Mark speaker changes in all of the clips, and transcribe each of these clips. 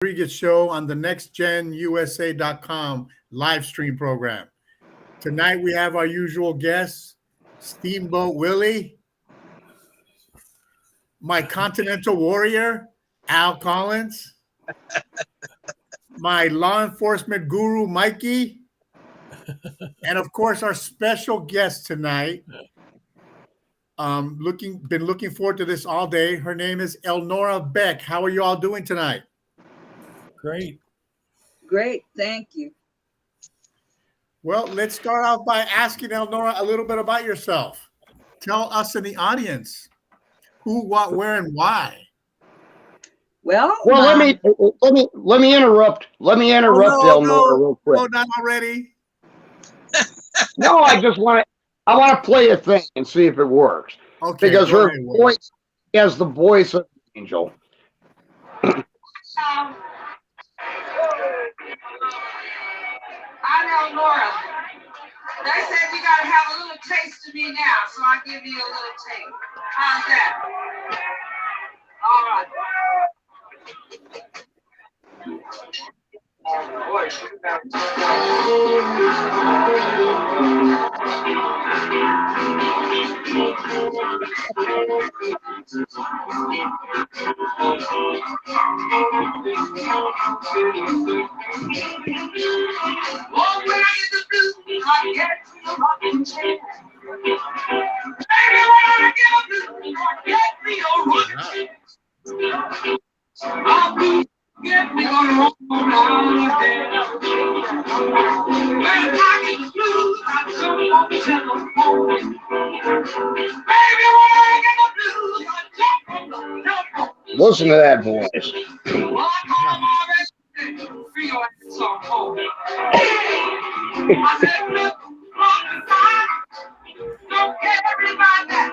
Speaker 1: Rodriguez Show on the NextGenUSA.com live stream program. Tonight we have our usual guests, Steamboat Willie, my Continental Warrior, Al Collins, my law enforcement guru, Mikey, and of course our special guest tonight. Been looking forward to this all day. Her name is Elnora Beck. How are you all doing tonight?
Speaker 2: Great.
Speaker 3: Great, thank you.
Speaker 1: Well, let's start off by asking Elnora a little bit about yourself. Tell us in the audience who, what, where, and why.
Speaker 3: Well,
Speaker 4: let me interrupt. Let me interrupt Elnora real quick.
Speaker 1: No, not already.
Speaker 4: No, I want to play a thing and see if it works.
Speaker 1: Okay.
Speaker 4: Because her voice has the voice of an angel.
Speaker 5: I know Laura. They said you gotta have a little taste of me now, so I'll give you a little taste. How's that? All right. Oh, when I get the blues, I get to the rocking chair. Baby, when I get the blues, I get me a rocking chair. I'll be get me on the road around there. When I get the blues, I jump on the telephone. Baby, when I get the blues, I jump on the telephone.
Speaker 4: Listen to that voice.
Speaker 5: Well, I call my best friend, free your ass on home. I said, look, rock and fire, don't care about that.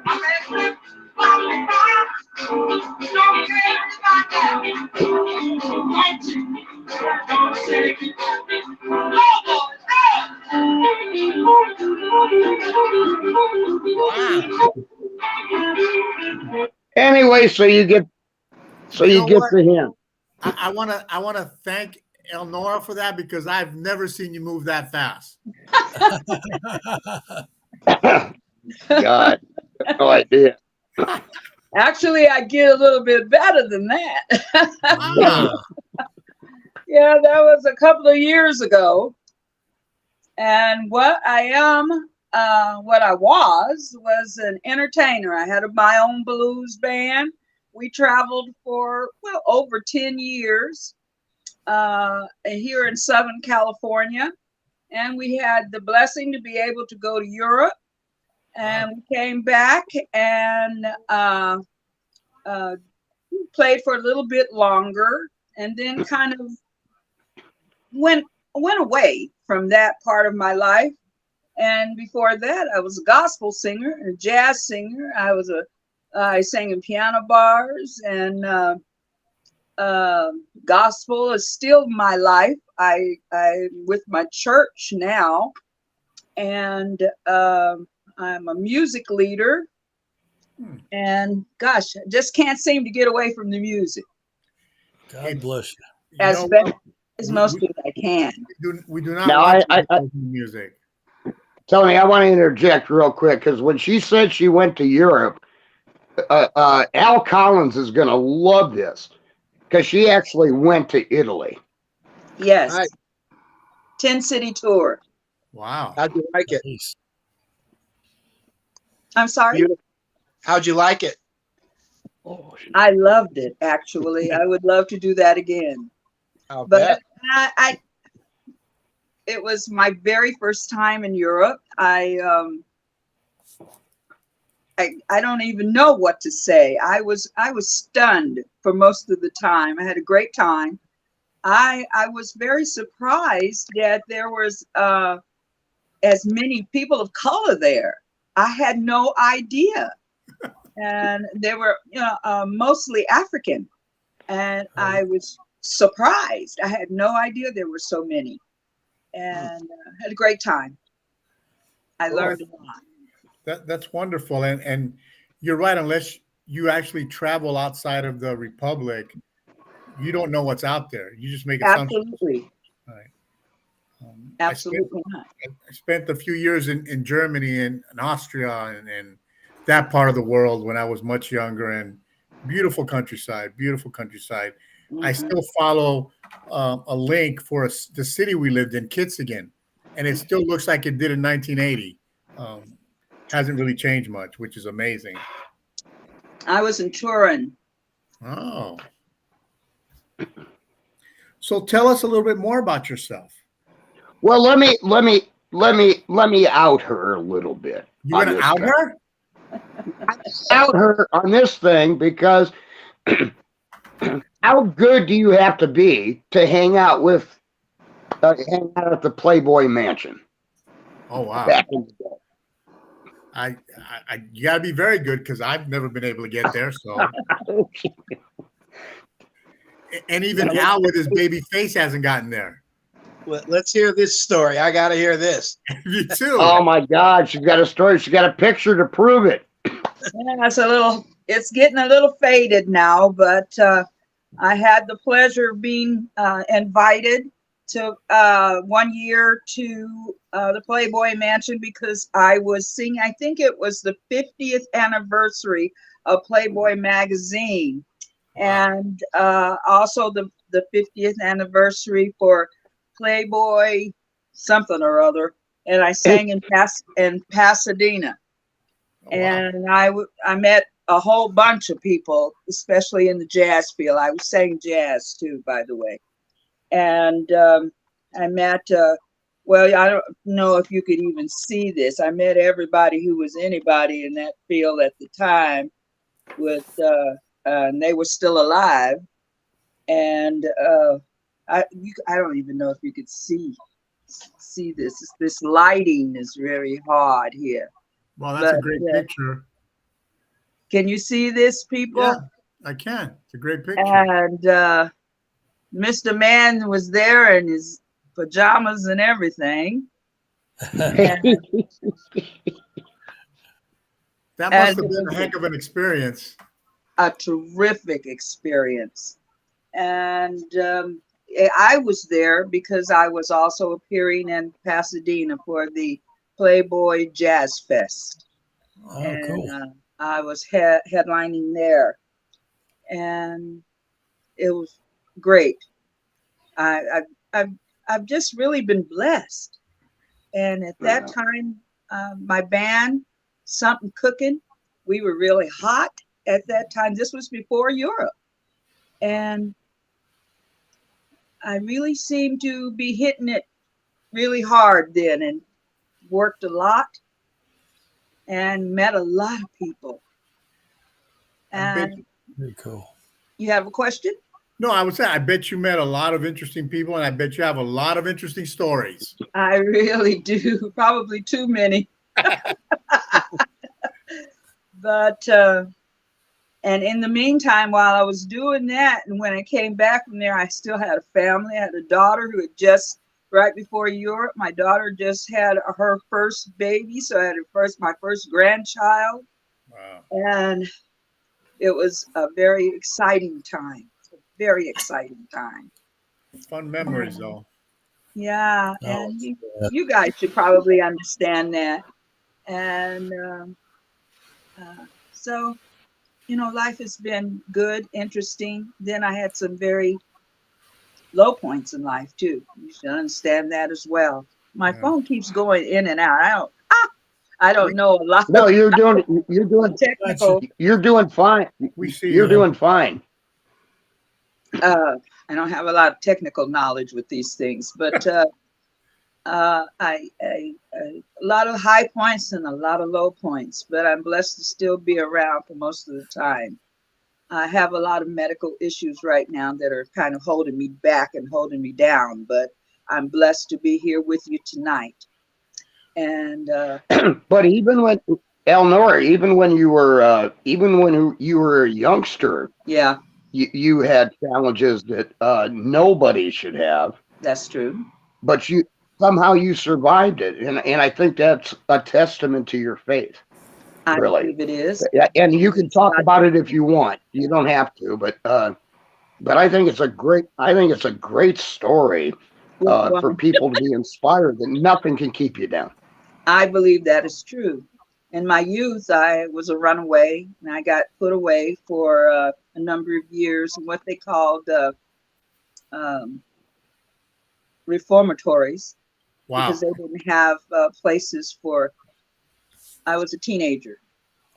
Speaker 5: I said, look, rock and fire, don't care about that. Don't you? Don't say it. No, boy, no.
Speaker 4: Anyway, so you get the hint.
Speaker 1: I wanna thank Elnora for that because I've never seen you move that fast.
Speaker 4: God, no idea.
Speaker 3: actually, I get a little bit better than that.
Speaker 1: Ah,
Speaker 3: Yeah, that was a couple of years ago. And what I was an entertainer. I had my own blues band. We traveled for, well, over 10 years here in Southern California. And we had the blessing to be able to go to Europe. And we came back and played for a little bit longer and then kind of went away from that part of my life. And before that, I was a gospel singer, a jazz singer. I sang in piano bars, and gospel is still my life. I with my church now, and I'm a music leader. And gosh, I just can't seem to get away from the music.
Speaker 2: God bless you.
Speaker 3: As best as most of I can.
Speaker 1: We do not
Speaker 4: Now,
Speaker 1: like
Speaker 4: I
Speaker 1: music.
Speaker 4: Tony, I want to interject real quick because when she said she went to Europe, Al Collins is going to love this because she actually went to Italy.
Speaker 3: Yes.
Speaker 6: Right.
Speaker 3: 10-city tour.
Speaker 1: Wow.
Speaker 6: How'd you like it?
Speaker 2: Jeez.
Speaker 3: I'm sorry.
Speaker 6: Beautiful. How'd you like it?
Speaker 4: Oh,
Speaker 3: I loved it, actually. I would love to do that again.
Speaker 6: I'll
Speaker 3: But
Speaker 6: bet.
Speaker 3: it was my very first time in Europe. I don't even know what to say. I was stunned for most of the time. I had a great time. I was very surprised that there was as many people of color there. I had no idea, and they were mostly African, and I was surprised. I had no idea there were so many, and had a great time. I learned a lot.
Speaker 1: That's wonderful. And you're right, unless you actually travel outside of the Republic, you don't know what's out there. You just make assumptions.
Speaker 3: Absolutely.
Speaker 1: Right.
Speaker 3: Absolutely not.
Speaker 1: I spent a few years in Germany and Austria and that part of the world when I was much younger, and beautiful countryside, beautiful countryside. I still follow a link for the city we lived in, Kitzingen, and it still looks like it did in 1980. Hasn't really changed much, which is amazing.
Speaker 3: I was in Turin.
Speaker 1: Oh. So tell us a little bit more about yourself.
Speaker 4: Well, let me out her a little bit.
Speaker 1: You want to out her?
Speaker 4: Out her on this thing because how good do you have to be to hang out at the Playboy Mansion?
Speaker 1: Oh wow!
Speaker 4: Back in the day.
Speaker 1: You got to be very good because I've never been able to get there. So, and even Al with his baby face hasn't gotten there.
Speaker 6: Let's hear this story. I got to hear this.
Speaker 1: Me too.
Speaker 4: Oh my God, she's got a story. She's got a picture to prove it.
Speaker 3: Yeah, it's getting a little faded now, but I had the pleasure of being invited to 1 year to the Playboy Mansion because I was singing. I think it was the 50th anniversary of Playboy magazine, and also the 50th anniversry for Playboy something or other. And I sang in Pasadena, and I met a whole bunch of people, especially in the jazz field. I was saying jazz too, by the way. And I met, well, I don't know if you could even see this. I met everybody who was anybody in that field at the time and they were still alive. And I don't even know if you could see this. This lighting is very hard here.
Speaker 1: Well, that's a great picture.
Speaker 3: Can you see this, people?
Speaker 1: Yeah, I can. It's a great picture.
Speaker 3: And Mr. Man was there in his pajamas and everything.
Speaker 1: That must have been a heck of an experience.
Speaker 3: A terrific experience. And I was there because I was also appearing in Pasadena for the Playboy Jazz Fest.
Speaker 2: Oh, and, cool.
Speaker 3: I was headlining there. And it was great. I've just really been blessed. And at that time, my band, Something Cooking, we were really hot at that time. This was before Europe. And I really seemed to be hitting it really hard then and worked a lot and met a lot of people. And
Speaker 2: very cool.
Speaker 3: You have a question?
Speaker 1: No, I would say I bet you met a lot of interesting people, and I bet you have a lot of interesting stories.
Speaker 3: I really do. Probably too many. But and in the meantime, while I was doing that, and when I came back from there, I still had a family. I had a daughter who had just, right before Europe, my daughter just had her first baby. So I had my first grandchild.
Speaker 1: Wow.
Speaker 3: And it was a very exciting time. Very exciting time.
Speaker 1: Fun memories, though.
Speaker 3: Yeah, and you guys should probably understand that. And so, life has been good, interesting. Then I had some very low points in life too. You should understand that as well. My phone keeps going in and out. I don't know a lot.
Speaker 4: No, you're doing
Speaker 3: technical.
Speaker 4: You're doing fine.
Speaker 1: We see
Speaker 4: you're doing fine.
Speaker 3: I don't have a lot of technical knowledge with these things, but a lot of high points and a lot of low points. But I'm blessed to still be around for most of the time. I have a lot of medical issues right now that are kind of holding me back and holding me down, but I'm blessed to be here with you tonight. And
Speaker 4: but even when Elnora, even when you were a youngster,
Speaker 3: yeah,
Speaker 4: you had challenges that nobody should have.
Speaker 3: That's true.
Speaker 4: But somehow you survived it, and I think that's a testament to your faith.
Speaker 3: I
Speaker 4: really
Speaker 3: believe it is.
Speaker 4: And you can talk about it if you want. You don't have to, but But I think it's a great story for people to be inspired that nothing can keep you down.
Speaker 3: I believe that is true. In my youth, I was a runaway, and I got put away for a number of years in what they called um, reformatories,
Speaker 1: Wow.
Speaker 3: because they didn't have places for. I was a teenager,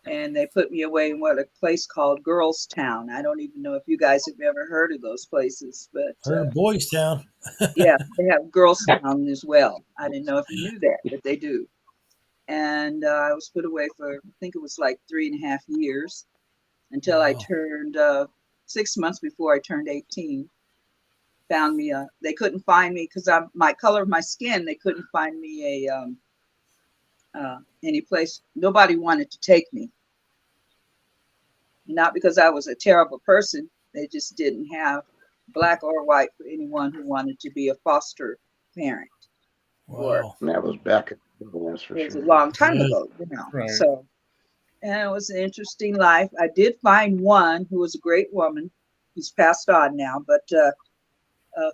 Speaker 3: and they put me away in what a place called Girls Town. I don't even know if you guys have ever heard of those places, but
Speaker 2: Heard of Boys Town.
Speaker 3: yeah, they have Girls Town as well. I didn't know if you knew that, but they do. And I was put away for, I think it was like 3.5 years until I
Speaker 2: Wow.
Speaker 3: turned 6 months before I turned 18. Found me they couldn't find me because I'm my color of my skin. They couldn't find me any place. Nobody wanted to take me. Not because I was a terrible person. They just didn't have black or white for anyone who wanted to be a foster parent. Or
Speaker 2: Wow.
Speaker 4: And that was back. That's for
Speaker 3: it was a
Speaker 4: sure.
Speaker 3: long time
Speaker 2: Yeah.
Speaker 3: ago, you know.
Speaker 1: Right.
Speaker 3: So, and it was an interesting life. I did find one who was a great woman, who's passed on now, but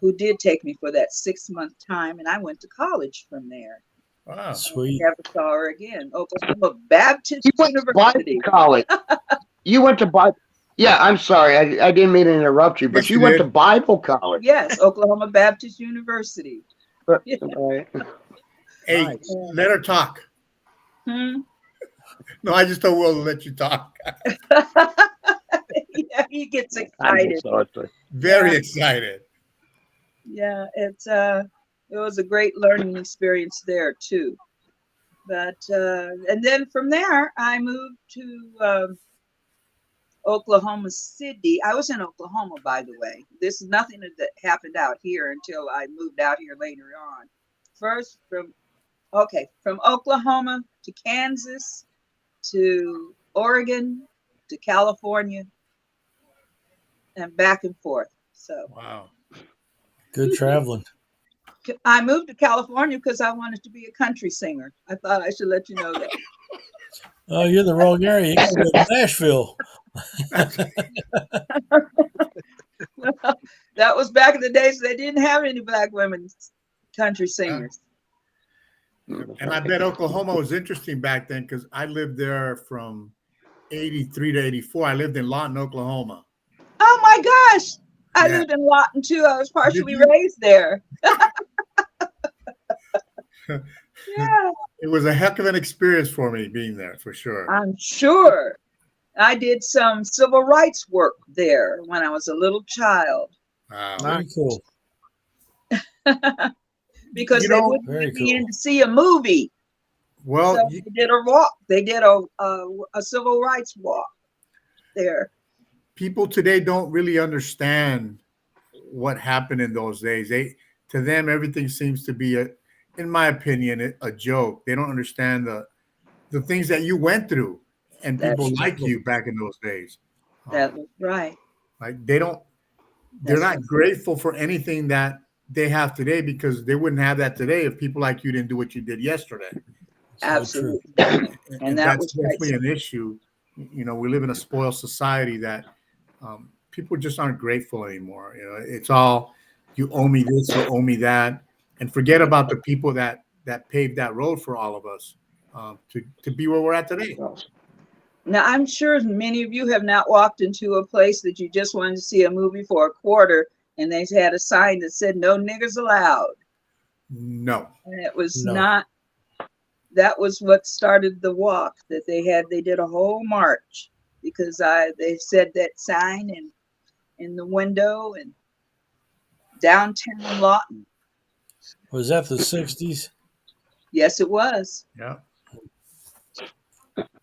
Speaker 3: who did take me for that 6-month time, and I went to college from there.
Speaker 1: Wow.
Speaker 2: Sweet.
Speaker 3: Never saw her again. Oklahoma Baptist
Speaker 4: You went to
Speaker 3: University.
Speaker 4: Bible college. You went to Bible. Yeah, I'm sorry. I didn't mean to interrupt you, but
Speaker 1: Yes,
Speaker 4: you
Speaker 1: you
Speaker 4: went
Speaker 1: did.
Speaker 4: to Bible college.
Speaker 3: Yes, Oklahoma Baptist University. Yeah.
Speaker 4: Right.
Speaker 1: Hey,
Speaker 6: Nice.
Speaker 1: let her talk.
Speaker 3: Hmm?
Speaker 1: No, I just don't will let you talk.
Speaker 3: Yeah, he gets
Speaker 4: I'm
Speaker 3: excited.
Speaker 4: just sorry.
Speaker 1: Very
Speaker 3: Yeah.
Speaker 1: excited.
Speaker 3: Yeah, it was a great learning experience there too. But and then from there, I moved to Oklahoma City. I was in Oklahoma, by the way. This is nothing that happened out here until I moved out here later on. First, from Oklahoma to Kansas to Oregon to California and back and forth. So
Speaker 1: Wow.
Speaker 2: Good traveling.
Speaker 3: I moved to California because I wanted to be a country singer. I thought I should let you know that.
Speaker 2: Oh, you're in the wrong area. You got to go to Nashville.
Speaker 3: Well, that was back in the days they didn't have any black women country singers.
Speaker 1: And I bet Oklahoma was interesting back then because I lived there from 83 to 84. I lived in Lawton, Oklahoma.
Speaker 3: Oh my gosh. I
Speaker 1: Yeah.
Speaker 3: lived in Lawton too. I was partially
Speaker 1: you?
Speaker 3: raised there. Yeah,
Speaker 1: It was a heck of an experience for me being there, for sure.
Speaker 3: I'm sure. I did some civil rights work there when I was a little child.
Speaker 1: Wow.
Speaker 2: Very cool.
Speaker 3: Because
Speaker 1: You
Speaker 3: they
Speaker 1: know-
Speaker 3: wouldn't
Speaker 2: Very
Speaker 3: let me in
Speaker 2: cool.
Speaker 3: to see a movie.
Speaker 1: Well,
Speaker 3: So they did a walk. They did a civil rights walk there.
Speaker 1: people today don't really understand what happened in those days. To them, everything seems to be in my opinion, a joke. They don't understand the things that you went through and
Speaker 3: That's
Speaker 1: people like
Speaker 2: true.
Speaker 1: you back in those days.
Speaker 3: That was right.
Speaker 1: Like they're
Speaker 3: That's
Speaker 1: not
Speaker 3: right.
Speaker 1: grateful for anything that they have today because they wouldn't have that today if people like you didn't do what you did yesterday.
Speaker 2: So
Speaker 3: Absolutely.
Speaker 2: true.
Speaker 1: And
Speaker 3: that
Speaker 1: that's
Speaker 3: was quite
Speaker 1: definitely an issue. You know, we live in a spoiled society that people just aren't grateful anymore. You know, it's all you owe me this, you owe me that, and forget about the people that paved that road for all of us to be where we're at today.
Speaker 3: Now, I'm sure many of you have not walked into a place that you just wanted to see a movie for a quarter and they had a sign that said no niggers allowed.
Speaker 1: No.
Speaker 3: And it was
Speaker 2: No.
Speaker 3: not, that was what started the walk that they did a whole march because they said that sign in the window and downtown Lawton.
Speaker 2: Was that the 60s?
Speaker 3: Yes, it was.
Speaker 1: Yeah.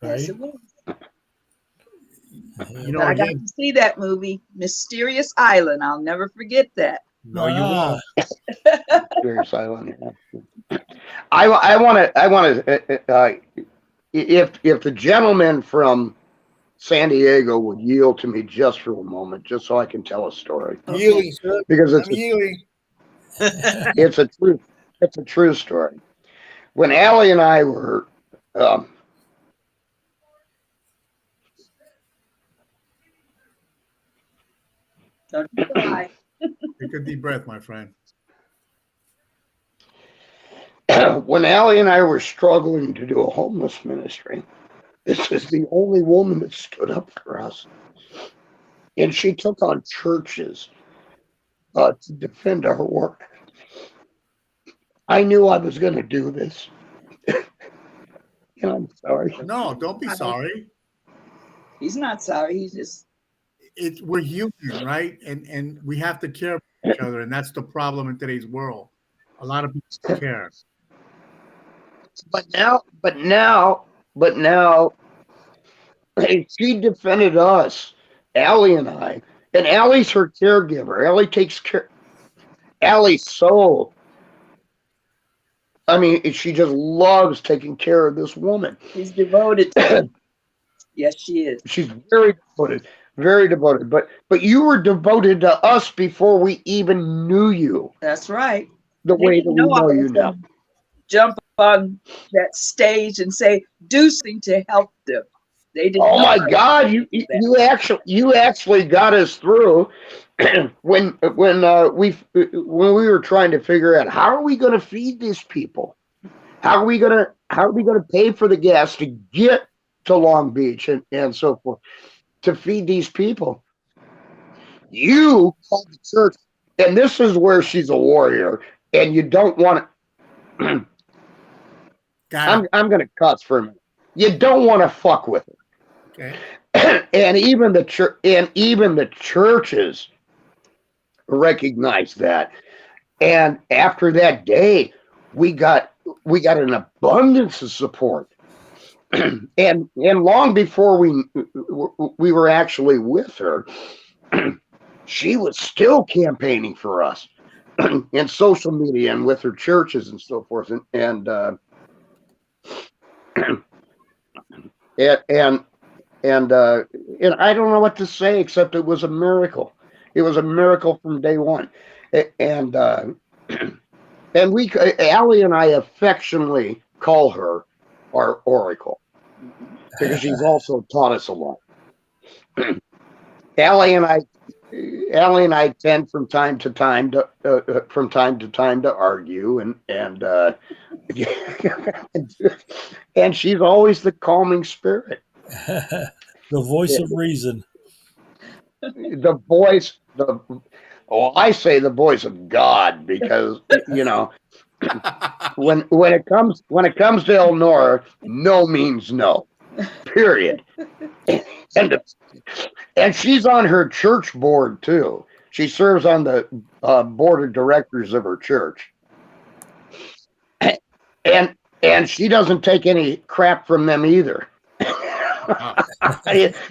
Speaker 3: Yes,
Speaker 2: Right?
Speaker 3: it was.
Speaker 1: You know,
Speaker 3: But I got
Speaker 1: again,
Speaker 3: to see that movie, Mysterious Island. I'll never forget that.
Speaker 1: no, you
Speaker 2: Ah,
Speaker 1: won't.
Speaker 4: Very silent. Yeah. I want to. If the gentleman from San Diego would yield to me just for a moment, just so I can tell a story,
Speaker 1: Yielding, sir.
Speaker 4: because
Speaker 1: I'm yielding.
Speaker 4: it's a true story. When Allie and I were
Speaker 3: Don't you cry.
Speaker 1: Take a deep breath, my friend.
Speaker 4: When Allie and I were struggling to do a homeless ministry, this is the only woman that stood up for us. And she took on churches to defend our work. I knew I was going to do this. And I'm sorry.
Speaker 1: No, don't be sorry.
Speaker 3: He's not sorry. He's just,
Speaker 1: We're human, right? And we have to care for each other, and that's the problem in today's world. A lot of people don't care.
Speaker 4: But now, she defended us, Allie and I, and Allie's her caregiver. Allie takes care. Allie's so. I mean, she just loves taking care of this woman.
Speaker 3: he's devoted to him. Yes, she is.
Speaker 4: She's very devoted, very devoted. But you were devoted to us before we even knew you.
Speaker 3: That's right.
Speaker 4: The
Speaker 3: They
Speaker 4: way that
Speaker 3: didn't
Speaker 4: we
Speaker 3: know I
Speaker 4: know
Speaker 3: was
Speaker 4: you now.
Speaker 3: gonna jump on that stage and say, do something to help them. They didn't
Speaker 4: Oh
Speaker 3: know
Speaker 4: my
Speaker 3: I was
Speaker 4: God!
Speaker 3: gonna do that.
Speaker 4: You actually got us through when we were trying to figure out how are we going to feed these people? How are we going to pay for the gas to get to Long Beach and so forth to feed these people? You called the church, and this is where she's a warrior, and you don't want to. I'm going to cuss for a minute. You don't want to fuck with her.
Speaker 1: Okay.
Speaker 4: And even the churches recognize that. And after that day, we got an abundance of support. and long before we were actually with her, she was still campaigning for us in social media and with her churches and so forth. And I don't know what to say except it was a miracle. It was a miracle from day one. And Allie and I affectionately call her our oracle because she's also taught us a lot. Allie and I tend from time to time to argue and she's always the calming spirit.
Speaker 2: The voice of reason.
Speaker 4: I say the voice of God because when it comes to Elnora, no means no. Period. And she's on her church board too. She serves on the board of directors of her church. And she doesn't take any crap from them either.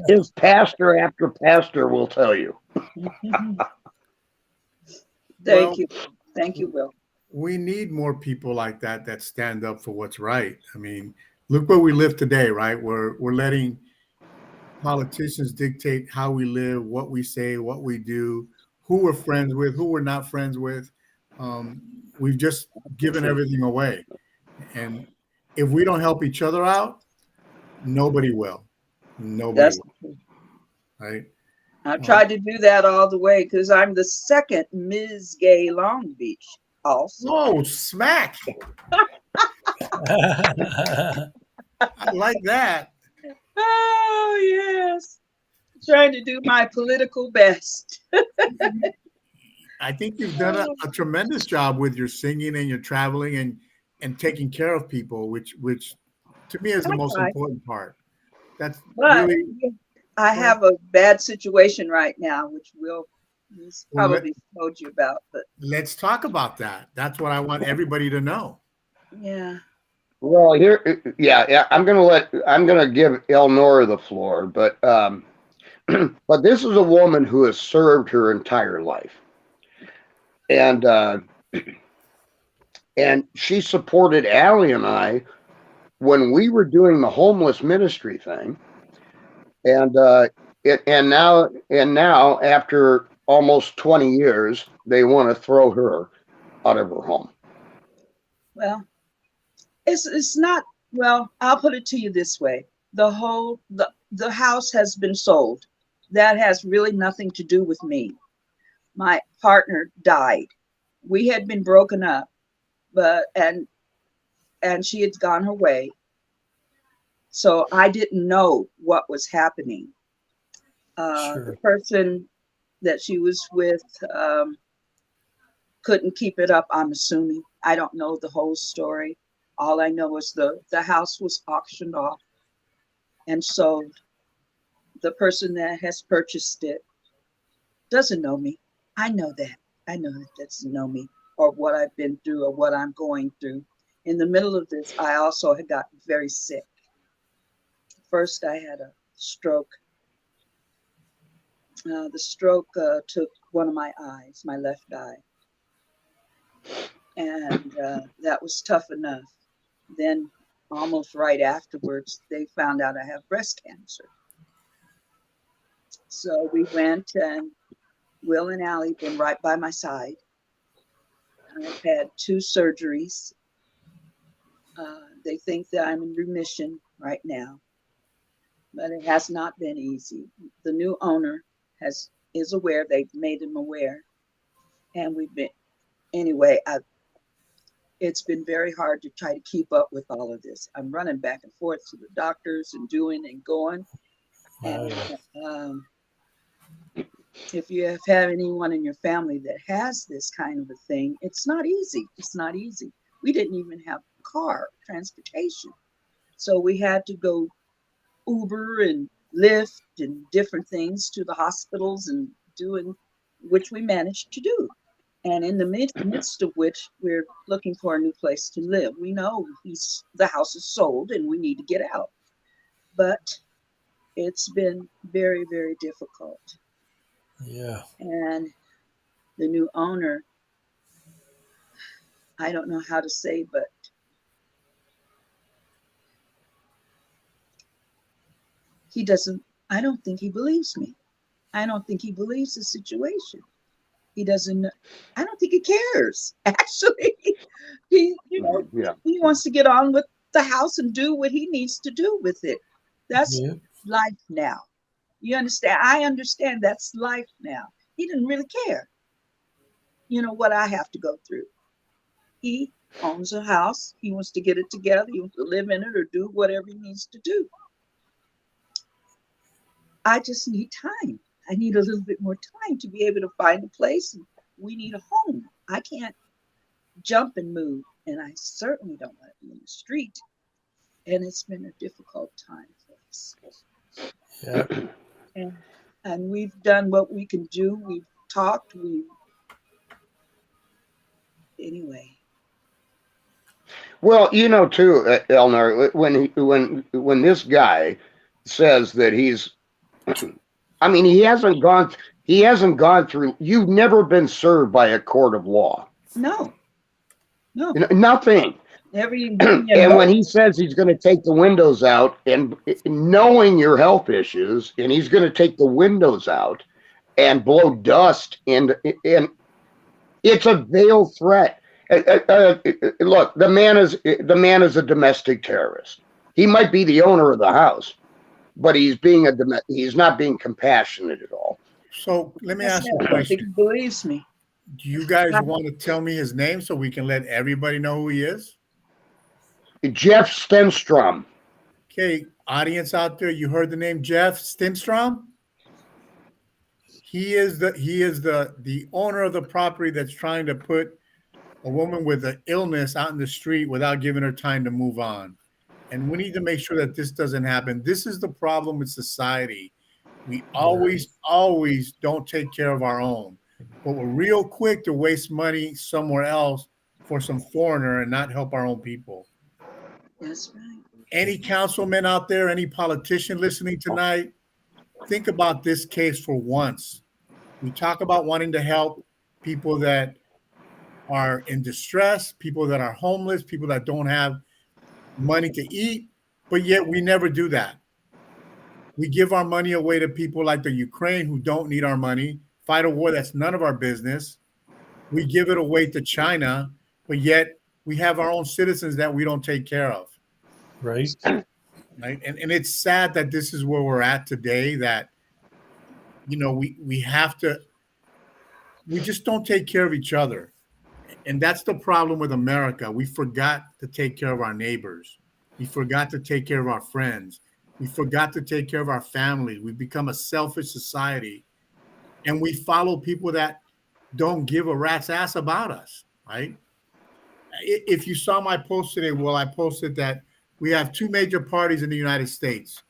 Speaker 4: His pastor after pastor will tell you.
Speaker 3: Thank you, Will.
Speaker 1: We need more people like that stand up for what's right. I mean, look where we live today, right? We're letting politicians dictate how we live, what we say, what we do, who we're friends with, who we're not friends with. We've just given everything away. And if we don't help each other out, nobody will. Nobody will. Right?
Speaker 3: I've tried to do that all the way because I'm the second Ms. Gay Long Beach also.
Speaker 1: Whoa, smack. I like that.
Speaker 3: Oh, yes. Trying to do my political best.
Speaker 1: I think you've done a tremendous job with your singing and your traveling and taking care of people, which to me is the most important part. That's really.
Speaker 3: I have a bad situation right now, which he's probably told you about. But
Speaker 1: let's talk about that. That's what I want everybody to know.
Speaker 3: Yeah.
Speaker 4: Well, I'm gonna give Elnora the floor, but but this is a woman who has served her entire life, and she supported Allie and I when we were doing the homeless ministry thing. And now after almost 20 years, they want to throw her out of her home.
Speaker 3: Well, it's not. Well, I'll put it to you this way: the house has been sold. That has really nothing to do with me. my partner died. We had been broken up, but and she had gone her way. So I didn't know what was happening. The
Speaker 2: Sure.
Speaker 3: person that she was with couldn't keep it up, I'm assuming. I don't know the whole story. All I know is the house was auctioned off and sold. The person that has purchased it doesn't know me. I know that. I know that doesn't know me or what I've been through or what I'm going through. In the middle of this, I also had gotten very sick. First, I had a stroke. The stroke took one of my eyes, my left eye, and that was tough enough. Then, almost right afterwards, they found out I have breast cancer. So we went, and Will and Allie been right by my side. I've had 2 surgeries. They think that I'm in remission right now, but it has not been easy. The new owner is aware. They've made him aware, and we've been anyway. It's been very hard to try to keep up with all of this. I'm running back and forth to the doctors and doing and going. And if you have had anyone in your family that has this kind of a thing, it's not easy. It's not easy. We didn't even have car transportation. So we had to go Uber and Lyft and different things to the hospitals and doing, which we managed to do. And in the midst of which we're looking for a new place to live. We know the house is sold and we need to get out. But it's been very, very difficult.
Speaker 2: Yeah.
Speaker 3: And the new owner, I don't know how to say, but I don't think he believes me. I don't think he believes the situation. He doesn't, I don't think he cares. Actually, he wants to get on with the house and do what he needs to do with it. That's life now. You understand? I understand that's life now. He didn't really care, what I have to go through. He owns a house. He wants to get it together. He wants to live in it or do whatever he needs to do. I just need time. I need a little bit more time to be able to find a place. And we need a home. I can't jump and move. And I certainly don't want to be in the street. And it's been a difficult time for us.
Speaker 2: Yeah.
Speaker 3: And we've done what we can do. We've talked. Anyway.
Speaker 4: Well, too, Elnar, when this guy says that he's, I mean, he hasn't gone through. You've never been served by a court of law.
Speaker 3: No.
Speaker 4: Nothing.
Speaker 3: Never even.
Speaker 4: And when he says he's going to take the windows out, and knowing your health issues, and he's going to take the windows out and blow dust, and it's a veiled threat. Look, the man is a domestic terrorist. He might be the owner of the house, but he's not being compassionate at all.
Speaker 1: So let me ask you a
Speaker 3: I
Speaker 1: question.
Speaker 3: think he believes me.
Speaker 1: Do you guys want to tell me his name so we can let everybody know who he is?
Speaker 4: Jeff Stenstrom.
Speaker 1: Okay, audience out there, you heard the name Jeff Stenstrom? He is the owner of the property that's trying to put a woman with an illness out in the street without giving her time to move on. And we need to make sure that this doesn't happen. This is the problem with society. We always don't take care of our own, but we're real quick to waste money somewhere else for some foreigner and not help our own people.
Speaker 3: That's right.
Speaker 1: Any councilman out there, any politician listening tonight, think about this case for once. We talk about wanting to help people that are in distress, people that are homeless, people that don't have money to eat, but yet we never do that. We give our money away to people like the Ukraine who don't need our money, fight a war that's none of our business. We give it away to China, but yet we have our own citizens that we don't take care of.
Speaker 2: Right.
Speaker 1: Right. And it's sad that this is where we're at today, that, we have to we just don't take care of each other. And that's the problem with America. We forgot to take care of our neighbors. We forgot to take care of our friends. We forgot to take care of our family. We've become a selfish society, and we follow people that don't give a rat's ass about us, right? If you saw my post today, well, I posted that we have two major parties in the United States,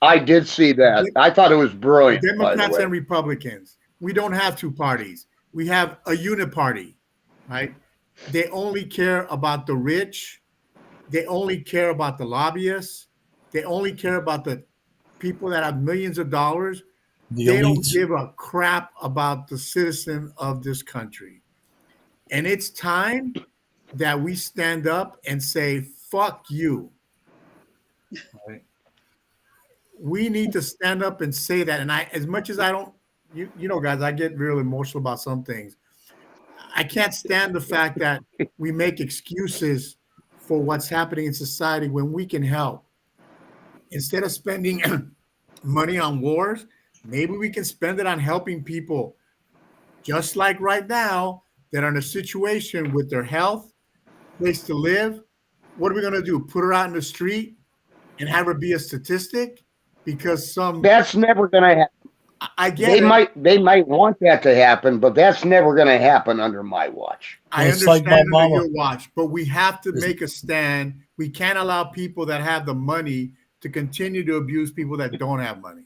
Speaker 4: I did see that. I thought it was brilliant, by the
Speaker 1: Democrats
Speaker 4: way.
Speaker 1: and Republicans. We don't have two parties. We have a uniparty, right? They only care about the rich. They only care about the lobbyists. They only care about the people that have millions of dollars.
Speaker 2: The
Speaker 1: They don't
Speaker 2: elites.
Speaker 1: give a crap about the citizen of this country. And it's time that we stand up and say, fuck you. Right? We need to stand up and say that. And I, as much as I don't, you know, guys, I get real emotional about some things. I can't stand the fact that we make excuses for what's happening in society when we can help. Instead of spending money on wars, maybe we can spend it on helping people, just like right now, that are in a situation with their health, place to live. What are we going to do? Put her out in the street and have her be a statistic? Because
Speaker 4: That's never going to happen.
Speaker 1: I get
Speaker 4: They might want that to happen, but that's never going to happen under my watch.
Speaker 1: I
Speaker 2: It's like
Speaker 1: understand
Speaker 2: my
Speaker 1: under
Speaker 2: mama.
Speaker 1: your watch, but we have to make a stand. We can't allow people that have the money to continue to abuse people that don't have money.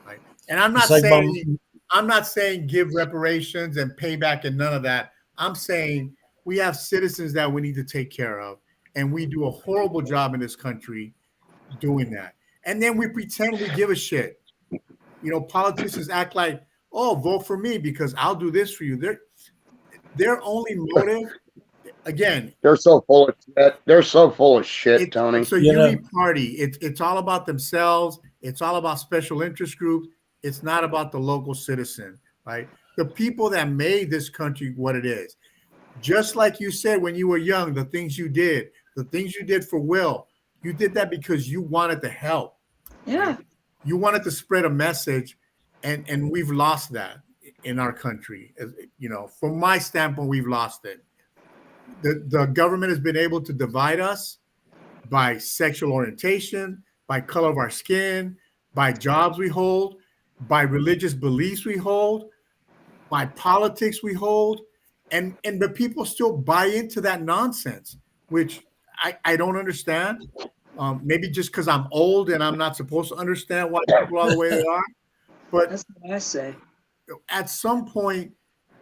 Speaker 1: Right? And I'm not
Speaker 2: It's like
Speaker 1: saying give reparations and payback and none of that. I'm saying we have citizens that we need to take care of, and we do a horrible job in this country doing that. And then we pretend we give a shit. You know, politicians act like, oh, vote for me because I'll do this for you. Their only motive, again,
Speaker 4: They're so full of shit. They're so full of shit, Tony.
Speaker 1: it's a party. It's all about themselves. It's all about special interest groups. It's not about the local citizen, right? The people that made this country what it is. Just like you said when you were young, the things you did for Will, you did that because you wanted to help.
Speaker 3: Yeah.
Speaker 1: Right? You wanted to spread a message, and we've lost that in our country. You know, from my standpoint, we've lost it. The government has been able to divide us by sexual orientation, by color of our skin, by jobs we hold, by religious beliefs we hold, by politics we hold, and the people still buy into that nonsense, which I don't understand. Maybe just because I'm old and I'm not supposed to understand why people are the way they are. But
Speaker 3: That's what I say.
Speaker 1: at some point,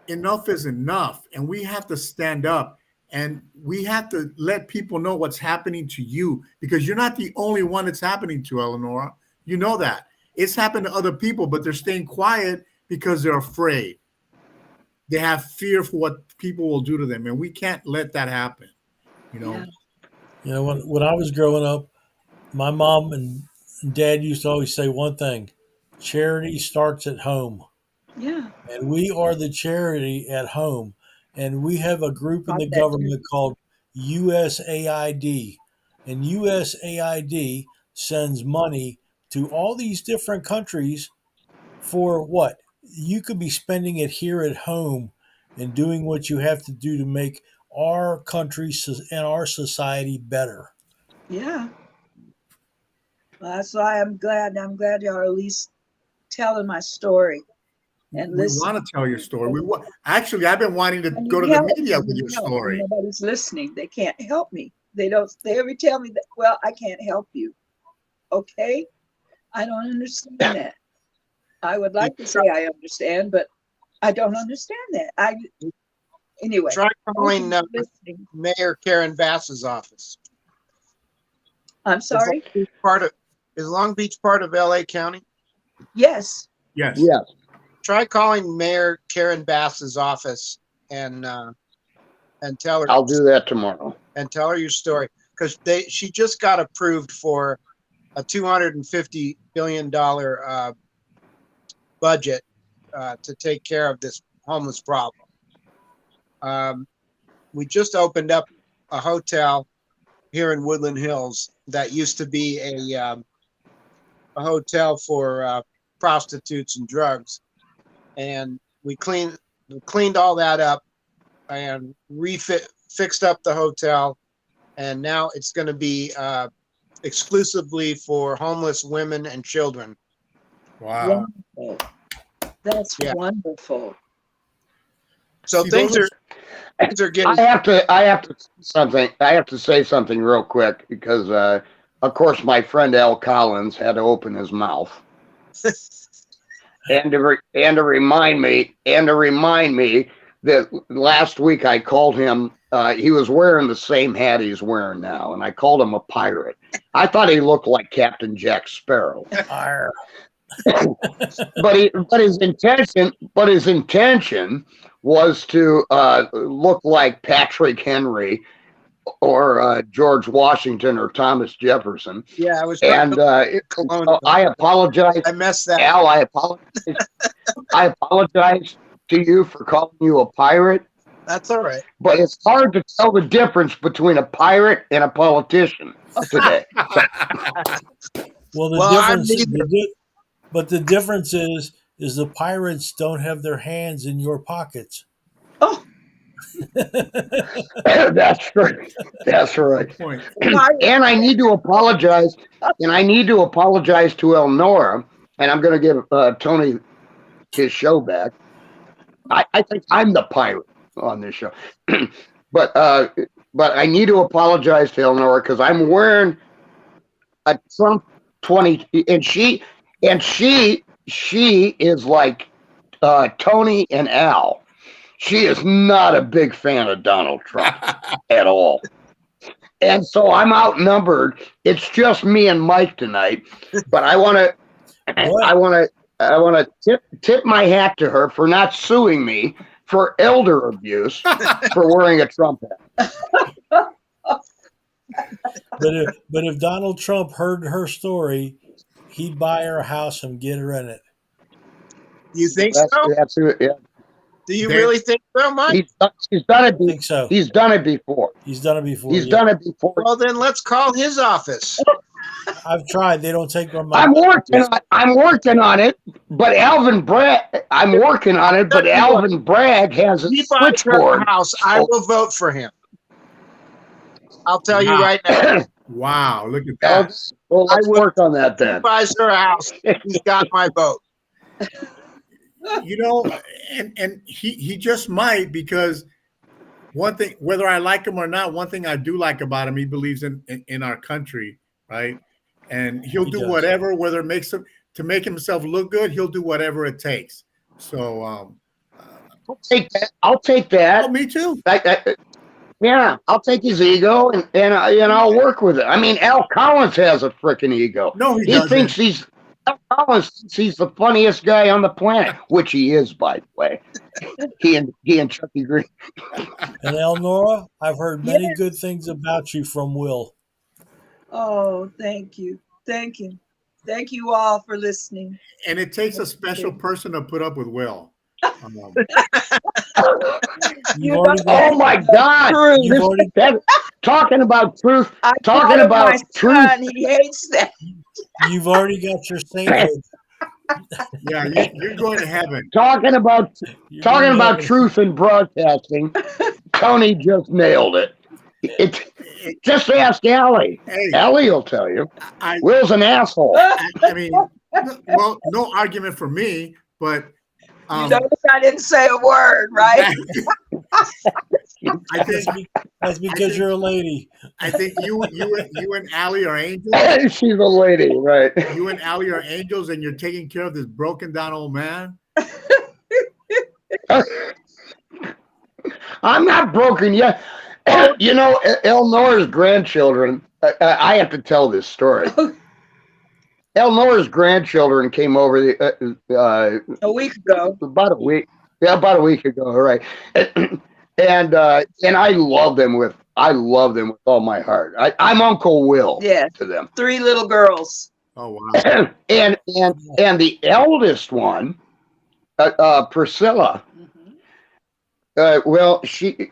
Speaker 1: enough is enough, and we have to stand up and we have to let people know what's happening to you, because you're not the only one it's happening to, Eleonora. You know that. It's happened to other people, but they're staying quiet because they're afraid. They have fear for what people will do to them, and we can't let that happen. You know.
Speaker 3: Yeah.
Speaker 2: You know, when I was growing up, my mom and dad used to always say one thing: charity starts at home.
Speaker 3: Yeah.
Speaker 2: And we are the charity at home. And we have a group in
Speaker 3: Got
Speaker 2: the
Speaker 3: that too.
Speaker 2: government called USAID. And USAID sends money to all these different countries for what? You could be spending it here at home and doing what you have to do to make our country and our society better.
Speaker 3: Yeah. Well, that's why I'm glad y'all are at least telling my story and
Speaker 1: We
Speaker 3: listen.
Speaker 1: want to tell your story. Actually, I've been wanting to
Speaker 3: And
Speaker 1: go to
Speaker 3: you
Speaker 1: the
Speaker 3: help
Speaker 1: media
Speaker 3: me,
Speaker 1: with
Speaker 3: you
Speaker 1: your
Speaker 3: help.
Speaker 1: story.
Speaker 3: Nobody's listening. They can't help me. They ever tell me that, well, I can't help you. Okay. I don't understand that. I would like to say I understand, but I don't understand that. Anyway.
Speaker 6: Try calling
Speaker 3: listening.
Speaker 6: Mayor Karen Bass's office.
Speaker 3: I'm sorry.
Speaker 6: Is Long Beach part of LA County?
Speaker 3: Yes.
Speaker 1: Yes.
Speaker 4: Yes.
Speaker 6: Try calling Mayor Karen Bass's office and tell her.
Speaker 4: I'll do that tomorrow.
Speaker 6: And tell her your story, because she just got approved for a $250 billion budget to take care of this homeless problem. We just opened up a hotel here in Woodland Hills that used to be a hotel for prostitutes and drugs, and we cleaned cleaned all that up and fixed up the hotel, and now it's going to be exclusively for homeless women and children.
Speaker 1: Wow.
Speaker 3: Wonderful. That's
Speaker 6: Yeah.
Speaker 3: wonderful.
Speaker 6: So
Speaker 1: See,
Speaker 6: things
Speaker 1: those
Speaker 6: are getting.
Speaker 4: I have to say something real quick because, of course, my friend Al Collins had to open his mouth and to remind me that last week I called him. He was wearing the same hat he's wearing now, and I called him a pirate. I thought he looked like Captain Jack Sparrow.
Speaker 2: Arr.
Speaker 4: but his intention was to look like Patrick Henry or George Washington or Thomas Jefferson.
Speaker 6: Yeah, I was.
Speaker 4: And so I apologize,
Speaker 6: I messed that.
Speaker 4: Al. I apologize to you for calling you a pirate.
Speaker 6: That's all right.
Speaker 4: But it's hard to tell the difference between a pirate and a politician today.
Speaker 2: Well, the
Speaker 6: Well,
Speaker 2: difference,
Speaker 6: I'm neither.
Speaker 2: but the difference is the pirates don't have their hands in your pockets.
Speaker 3: Oh,
Speaker 4: That's right. That's right.
Speaker 1: point.
Speaker 4: And I need to apologize. And I need to apologize to Elnora. And I'm going to give Tony his show back. I think I'm the pirate on this show. but I need to apologize to Elnora because I'm wearing a Trump 20, and she is like Tony and Al. She is not a big fan of Donald Trump at all. And so I'm outnumbered. It's just me and Mike tonight. But I want to tip my hat to her for not suing me for elder abuse for wearing a Trump hat.
Speaker 2: But if Donald Trump heard her story, he'd buy her a house and get her in it.
Speaker 6: You think so?
Speaker 4: That's yeah.
Speaker 6: Do you really think so, Mike?
Speaker 4: He's done it.
Speaker 2: I think so.
Speaker 4: He's done it before.
Speaker 2: He's done it before.
Speaker 4: He's
Speaker 2: yeah.
Speaker 4: done it before.
Speaker 6: Well, then let's call his office.
Speaker 2: I've tried. They don't take my money.
Speaker 4: I'm working on it. But Alvin Bragg has a
Speaker 6: He buys her
Speaker 4: switchboard.
Speaker 6: a house. I will vote for him. I'll tell you right now.
Speaker 1: Wow, look at that.
Speaker 4: Well, let's
Speaker 6: I will-
Speaker 4: work on that
Speaker 6: He
Speaker 4: then.
Speaker 6: buys her a house. He's got my vote.
Speaker 1: You know, and he just might, because one thing, whether I like him or not, one thing I do like about him, he believes in our country, right? And he'll
Speaker 2: He
Speaker 1: do
Speaker 2: does.
Speaker 1: whatever, whether it makes him to make himself look good, he'll do whatever it takes. So
Speaker 4: I'll take that. I'll take that.
Speaker 1: oh, me too.
Speaker 4: Yeah, I'll take his ego and I'll work with it. I mean, Al Collins has a freaking ego.
Speaker 1: No, he
Speaker 4: He
Speaker 1: doesn't.
Speaker 4: thinks Al Collins thinks he's the funniest guy on the planet, which he is, by the way. He and Chucky Green.
Speaker 2: And Elnora, I've heard many good things about you from Will.
Speaker 3: oh, thank you. Thank you. Thank you all for listening.
Speaker 1: And it takes a special person to put up with Will.
Speaker 2: You've already
Speaker 4: Oh
Speaker 2: got,
Speaker 4: my God!
Speaker 3: True.
Speaker 2: you've already,
Speaker 4: Talking about truth.
Speaker 3: I
Speaker 4: Talking
Speaker 3: called him
Speaker 4: about
Speaker 3: my
Speaker 4: truth.
Speaker 3: son. He hates that.
Speaker 2: you've already got your sainthood.
Speaker 1: Yeah, you're going to heaven.
Speaker 4: Talking about
Speaker 2: You're
Speaker 4: talking
Speaker 2: gonna
Speaker 4: about
Speaker 2: have-
Speaker 4: truth in broadcasting. Tony just nailed it. Just ask Allie.
Speaker 1: Hey,
Speaker 4: Allie will tell you.
Speaker 1: I
Speaker 4: Will's an asshole.
Speaker 1: mean, well, no argument for me, but
Speaker 3: You notice I didn't say a word, right?
Speaker 1: I think
Speaker 2: That's because you're a lady.
Speaker 1: I think you and Allie are angels.
Speaker 4: She's a lady, right?
Speaker 1: You and Allie are angels, and you're taking care of this broken down old man.
Speaker 4: I'm not broken yet. You know, Elnora's grandchildren, I have to tell this story. Elnora's grandchildren came over
Speaker 3: A week ago.
Speaker 4: about a week ago, right? And I love them with all my heart. I'm Uncle Will
Speaker 3: Yes.
Speaker 4: to them.
Speaker 3: 3 little girls.
Speaker 1: Oh wow!
Speaker 4: And the eldest one, Priscilla. Well, she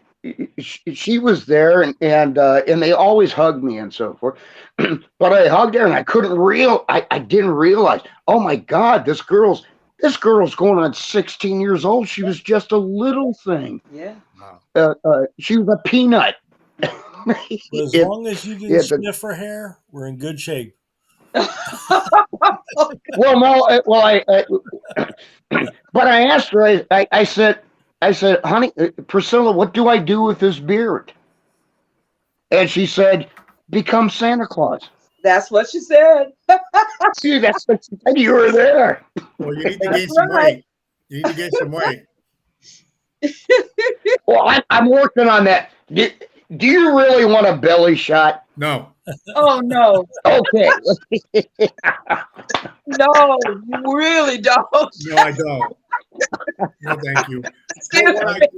Speaker 4: was there, and they always hugged me and so forth. But I hugged her, and I didn't realize. Oh my God, this girl's This girl's going on 16 years old. She was just a little thing.
Speaker 3: Yeah.
Speaker 1: Wow.
Speaker 4: She was a peanut.
Speaker 2: But as
Speaker 4: It-
Speaker 2: long as you didn't
Speaker 4: it-
Speaker 2: sniff her hair, we're in good shape.
Speaker 4: well, no, but I asked her. I said, honey, Priscilla, what do I do with this beard? And she said, become Santa Claus.
Speaker 3: That's what she said.
Speaker 4: See, that's what she said. You were there.
Speaker 1: Well, you need to
Speaker 3: That's
Speaker 1: gain some
Speaker 3: right.
Speaker 1: weight. You need to gain some weight.
Speaker 4: Well, I'm working on that. Do you really want a belly shot?
Speaker 1: No.
Speaker 3: Oh no,
Speaker 4: Okay.
Speaker 3: no, you really don't.
Speaker 1: No, I don't. No, thank you. But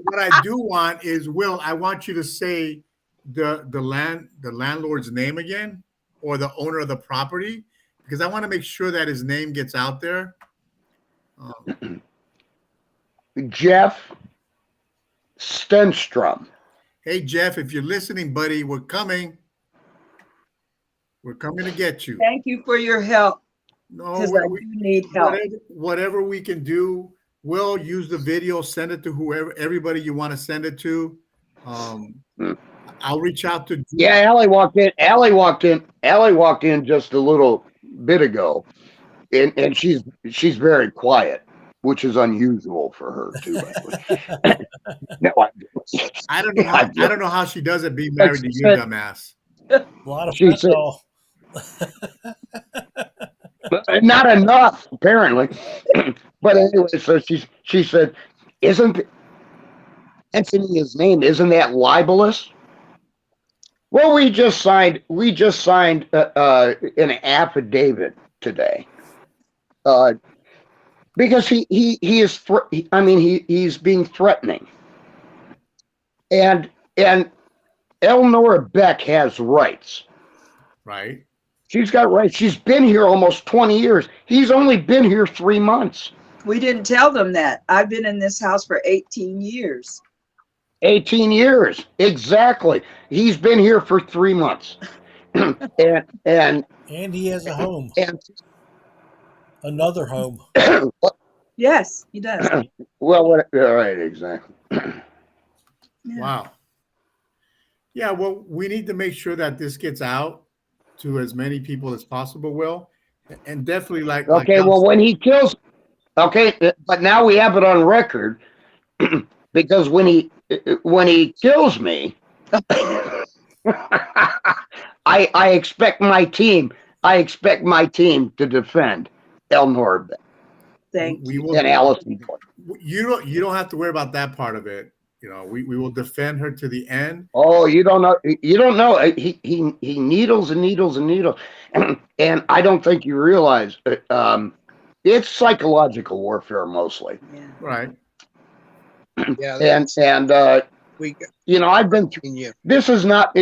Speaker 1: what I do want is, Will, I want you to say the landlord's name again, or the owner of the property, because I want to make sure that his name gets out there.
Speaker 4: Jeff Stenstrom.
Speaker 1: Hey, Jeff, if you're listening, buddy, we're coming. We're coming to get you.
Speaker 3: Thank you for your help,
Speaker 1: No,
Speaker 3: because I do need help.
Speaker 1: whatever we can do, we'll use the video, send it to whoever, everybody you want to send it to. I'll reach out to.
Speaker 4: Yeah, Allie walked in. Allie walked in just a little bit ago, and she's very quiet, which is unusual for her too. No,
Speaker 1: I don't know how she does it being married to you, dumbass.
Speaker 2: A lot of
Speaker 4: She said-
Speaker 2: fentanyl.
Speaker 4: not enough apparently. But anyway, so she said, "Isn't mentioning his name, isn't that libelous?" Well, we just signed an affidavit today, because he's being threatening, and Eleanor Beck has rights.
Speaker 1: Right.
Speaker 4: She's got rights. She's been here almost 20 years. He's only been here 3 months.
Speaker 3: We didn't tell them that. I've been in this house for 18 years.
Speaker 4: 18 years, exactly. He's been here for 3 months, and
Speaker 2: And he has a home,
Speaker 4: and
Speaker 2: another home.
Speaker 3: Yes, he does.
Speaker 4: well, all right, exactly.
Speaker 3: Yeah.
Speaker 1: Wow. Yeah, well, we need to make sure that this gets out to as many people as possible, Will. And definitely
Speaker 4: Okay, well, when he kills, okay, but now we have it on record, because when he kills me, I expect my team to defend Eleanor Beck
Speaker 3: Thank you.
Speaker 1: we will,
Speaker 4: and Allison.
Speaker 1: you don't have to worry about that part of it. You know, we will defend her to the end.
Speaker 4: Oh, you don't know. He needles and needles and needles, and I don't think you realize it's psychological warfare mostly.
Speaker 3: Yeah.
Speaker 1: Right.
Speaker 6: Yeah,
Speaker 4: And
Speaker 6: we
Speaker 4: I've been through.
Speaker 6: you.
Speaker 4: This is not,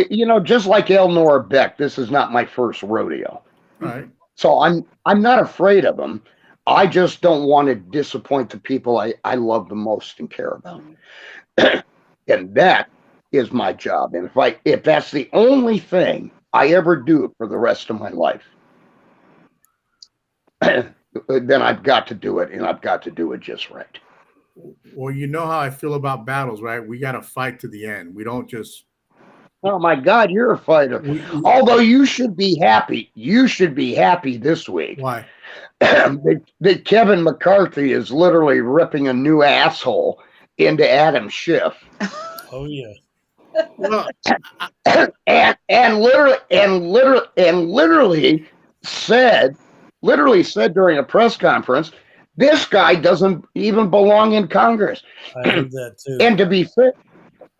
Speaker 4: just like Eleanor Beck. This is not my first rodeo,
Speaker 1: Right.
Speaker 4: so I'm not afraid of them. I just don't want to disappoint the people I love the most and care about. And that is my job. And if that's the only thing I ever do for the rest of my life, then I've got to do it, and I've got to do it just right.
Speaker 1: Well, you know how I feel about battles, right? We got to fight to the end. We don't just.
Speaker 4: Oh my God, you're a fighter. Although you should be happy. You should be happy this week
Speaker 1: Why?
Speaker 4: that Kevin McCarthy is literally ripping a new asshole into Adam Schiff.
Speaker 2: Oh yeah.
Speaker 1: Well,
Speaker 4: and literally said during a press conference, this guy doesn't even belong in Congress.
Speaker 2: I heard that too.
Speaker 4: And to be fair,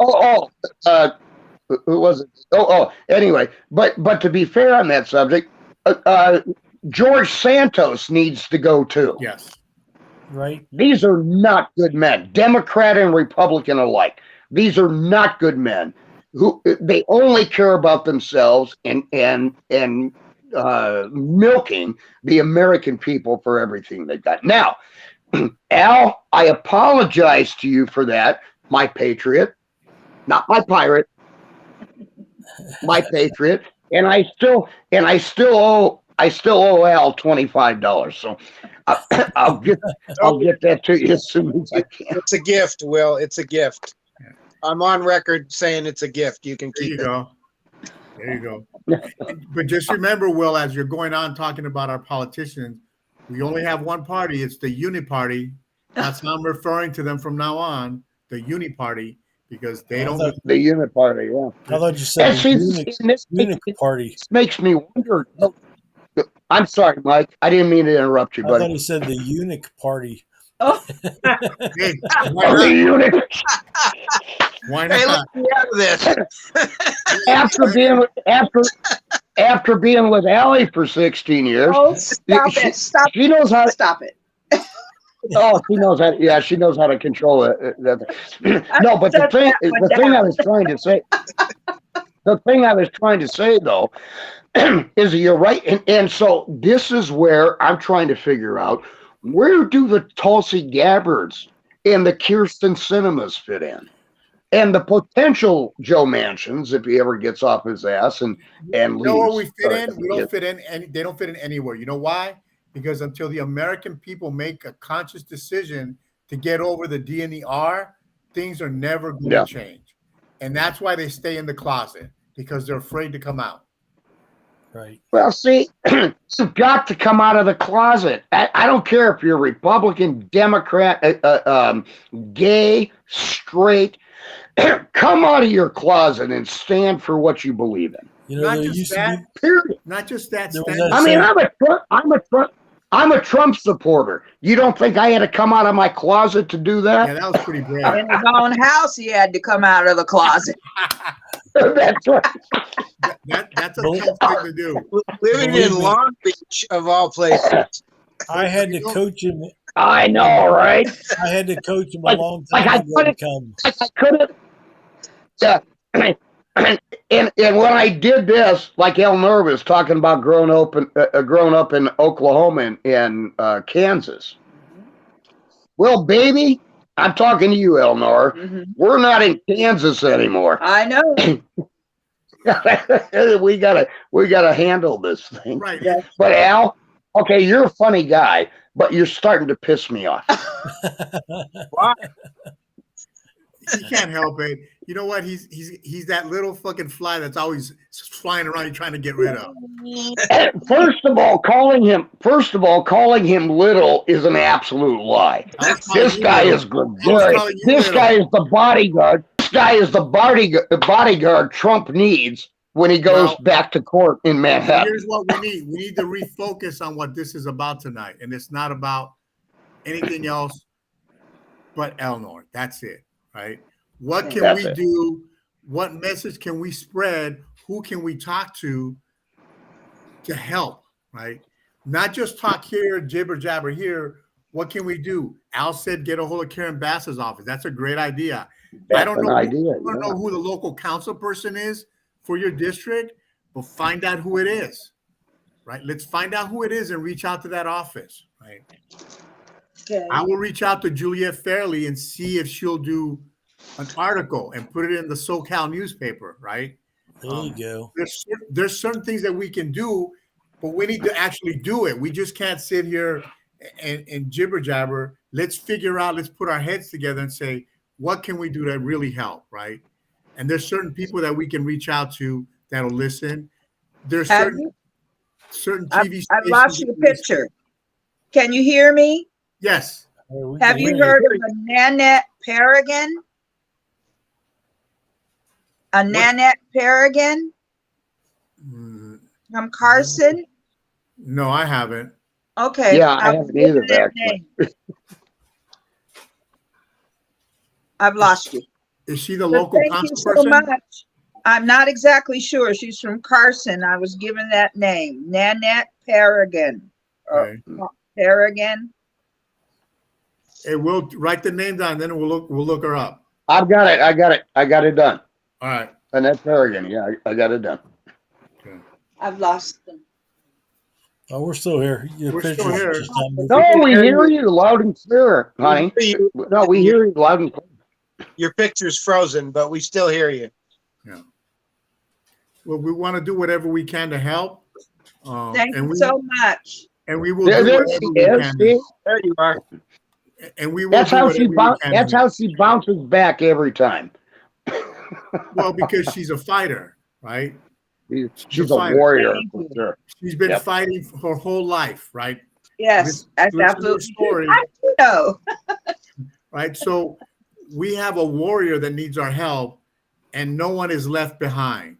Speaker 4: who was it? Anyway, but to be fair on that subject, George Santos needs to go too.
Speaker 1: yes.
Speaker 2: Right?
Speaker 4: These are not good men, Democrat and Republican alike. These are not good men. Who they only care about themselves and milking the American people for everything they've got. Now, Al, I apologize to you for that, my patriot, not my pirate, my patriot, and I still owe Al $25. So I'll get that to you as soon as I can.
Speaker 6: It's a gift, Will. It's a gift. I'm on record saying it's a gift. You can
Speaker 1: There
Speaker 6: keep
Speaker 1: you
Speaker 6: it.
Speaker 1: go. There you go. But just remember, Will, as you're going on talking about our politicians, we only have one party. It's the Uni Party. That's how I'm referring to them from now on, the Uni Party, because they don't.
Speaker 4: The unit party, yeah.
Speaker 2: I thought you said
Speaker 4: And see,
Speaker 2: the Unix party.
Speaker 4: This makes me wonder. I'm sorry, Mike. I didn't mean to interrupt you,
Speaker 2: I thought
Speaker 4: buddy.
Speaker 2: you said the Unix party.
Speaker 3: Oh,
Speaker 1: Hey,
Speaker 4: The
Speaker 1: why not?
Speaker 4: unit.
Speaker 1: Why
Speaker 6: Hey,
Speaker 1: not?
Speaker 6: let me out of this.
Speaker 4: After being with Allie for 16 years,
Speaker 3: oh, stop it. Stop
Speaker 4: she knows how to.
Speaker 3: Stop it.
Speaker 4: Oh, she knows how. Yeah, she knows how to control it. No, but the thing I was trying to say, though, is that you're right, and so this is where I'm trying to figure out, where do the Tulsi Gabbards and the Kirsten Cinemas fit in, and the potential Joe Manchins if he ever gets off his ass and
Speaker 1: You know where we
Speaker 4: leaves.
Speaker 1: fit in? We don't fit in, and they don't fit in anywhere. You know why? Because until the American people make a conscious decision to get over the D and the R, things are never going to change. And that's why they stay in the closet, because they're afraid to come out.
Speaker 2: Right.
Speaker 4: Well, see, you've got to come out of the closet. I don't care if you're Republican, Democrat, gay, straight. Come out of your closet and stand for what you believe in.
Speaker 2: You know,
Speaker 1: Not
Speaker 2: there
Speaker 1: just
Speaker 2: used
Speaker 1: that.
Speaker 2: to
Speaker 4: Period.
Speaker 1: Not just that.
Speaker 2: There was
Speaker 1: Stan.
Speaker 2: that-
Speaker 4: I mean, I'm a Trump supporter. You don't think I had to come out of my closet to do
Speaker 1: Yeah,
Speaker 4: that?
Speaker 1: that was pretty brave.
Speaker 3: In his own house, he had to come out of the closet.
Speaker 4: That's right.
Speaker 1: That's a tough thing to do.
Speaker 6: Living
Speaker 2: Believe
Speaker 6: in
Speaker 2: me.
Speaker 6: Long Beach, of all places.
Speaker 2: I had to coach him.
Speaker 4: I know, right?
Speaker 2: I had to coach him a
Speaker 4: Like-
Speaker 2: long
Speaker 4: like
Speaker 2: time
Speaker 4: I
Speaker 2: ago to
Speaker 4: couldn't-
Speaker 2: come.
Speaker 4: I couldn't. Yeah. And when I did this, like Eleanor was talking about, grown up in Oklahoma and Kansas. Well, baby, I'm talking to you, Eleanor.
Speaker 3: Mhm.
Speaker 4: We're not in Kansas anymore.
Speaker 3: I know.
Speaker 4: we gotta handle this thing.
Speaker 1: Right.
Speaker 3: Yeah.
Speaker 4: But Al, okay, you're a funny guy, but you're starting to piss me off.
Speaker 1: He can't help it. You know what? He's that little fucking fly that's always flying around you're trying to get rid of.
Speaker 4: First of all, calling him little is an absolute lie. This guy is gregarious. This guy is the bodyguard. This guy is the bodyguard Trump needs when he goes back to court in Manhattan.
Speaker 1: Here's what we need. We need to refocus on what this is about tonight. And it's not about anything else but Eleanor. That's it. Right? What can
Speaker 4: That's
Speaker 1: we
Speaker 4: it.
Speaker 1: do? What message can we spread? Who can we talk to help? Right? Not just talk here, jibber jabber here. What can we do? Al said get a hold of Karen Bass's office. That's a great idea. I don't know. I don't know who the local council person is for your district, but find out who it is. Right? Let's find out who it is and reach out to that office. Right?
Speaker 3: Okay.
Speaker 1: I will reach out to Juliet Fairley and see if she'll do an article and put it in the SoCal newspaper, right?
Speaker 2: There you go.
Speaker 1: There's certain things that we can do, but we need to actually do it. We just can't sit here and jibber jabber. Let's figure out, let's put our heads together and say, what can we do to really help, right? And there's certain people that we can reach out to that'll listen. There's certain TV stations.
Speaker 3: I've lost your picture. Can you hear me?
Speaker 1: Yes.
Speaker 3: Have you heard of a Nanette Paragon? A Nanette Paragon from Carson?
Speaker 1: No, I haven't.
Speaker 3: Okay.
Speaker 4: Yeah, I haven't either, actually.
Speaker 3: I've lost you.
Speaker 1: Is she the
Speaker 3: But
Speaker 1: local
Speaker 3: thank
Speaker 1: council
Speaker 3: you so
Speaker 1: person?
Speaker 3: much. I'm not exactly sure. She's from Carson. I was given that name. Nanette Paragon.
Speaker 1: Okay.
Speaker 3: Paragon.
Speaker 1: Hey, we'll write the name down, then we'll look her up.
Speaker 4: I've got it. I got it done.
Speaker 1: All right.
Speaker 4: And that's Paragon. Yeah, I got it done.
Speaker 1: Okay.
Speaker 3: I've lost them.
Speaker 2: Oh, we're still here. Your
Speaker 1: We're still
Speaker 2: picture's
Speaker 1: here.
Speaker 2: just not moving.
Speaker 4: No, we hear you loud and clear, honey. No, we hear you loud and clear.
Speaker 6: Your picture's frozen, but we still hear you.
Speaker 1: Yeah. Well, we want to do whatever we can to help.
Speaker 3: Thank you so much.
Speaker 1: and we will
Speaker 4: There,
Speaker 1: do
Speaker 4: there she
Speaker 1: whatever we
Speaker 4: is.
Speaker 1: can.
Speaker 4: See?
Speaker 6: There you are.
Speaker 1: And we will
Speaker 4: That's
Speaker 1: do
Speaker 4: how
Speaker 1: whatever
Speaker 4: she
Speaker 1: we can.
Speaker 4: That's how she bounces back every time.
Speaker 1: Well, because she's a fighter, right?
Speaker 4: She's a
Speaker 1: fighter.
Speaker 4: warrior
Speaker 3: Thank
Speaker 4: for
Speaker 3: you.
Speaker 4: sure.
Speaker 1: She's been
Speaker 4: Yep.
Speaker 1: fighting her whole life, right?
Speaker 3: Yes, that's
Speaker 1: Listen to her
Speaker 3: absolutely
Speaker 1: story.
Speaker 3: true. I do know.
Speaker 1: Right? So we have a warrior that needs our help, and no one is left behind.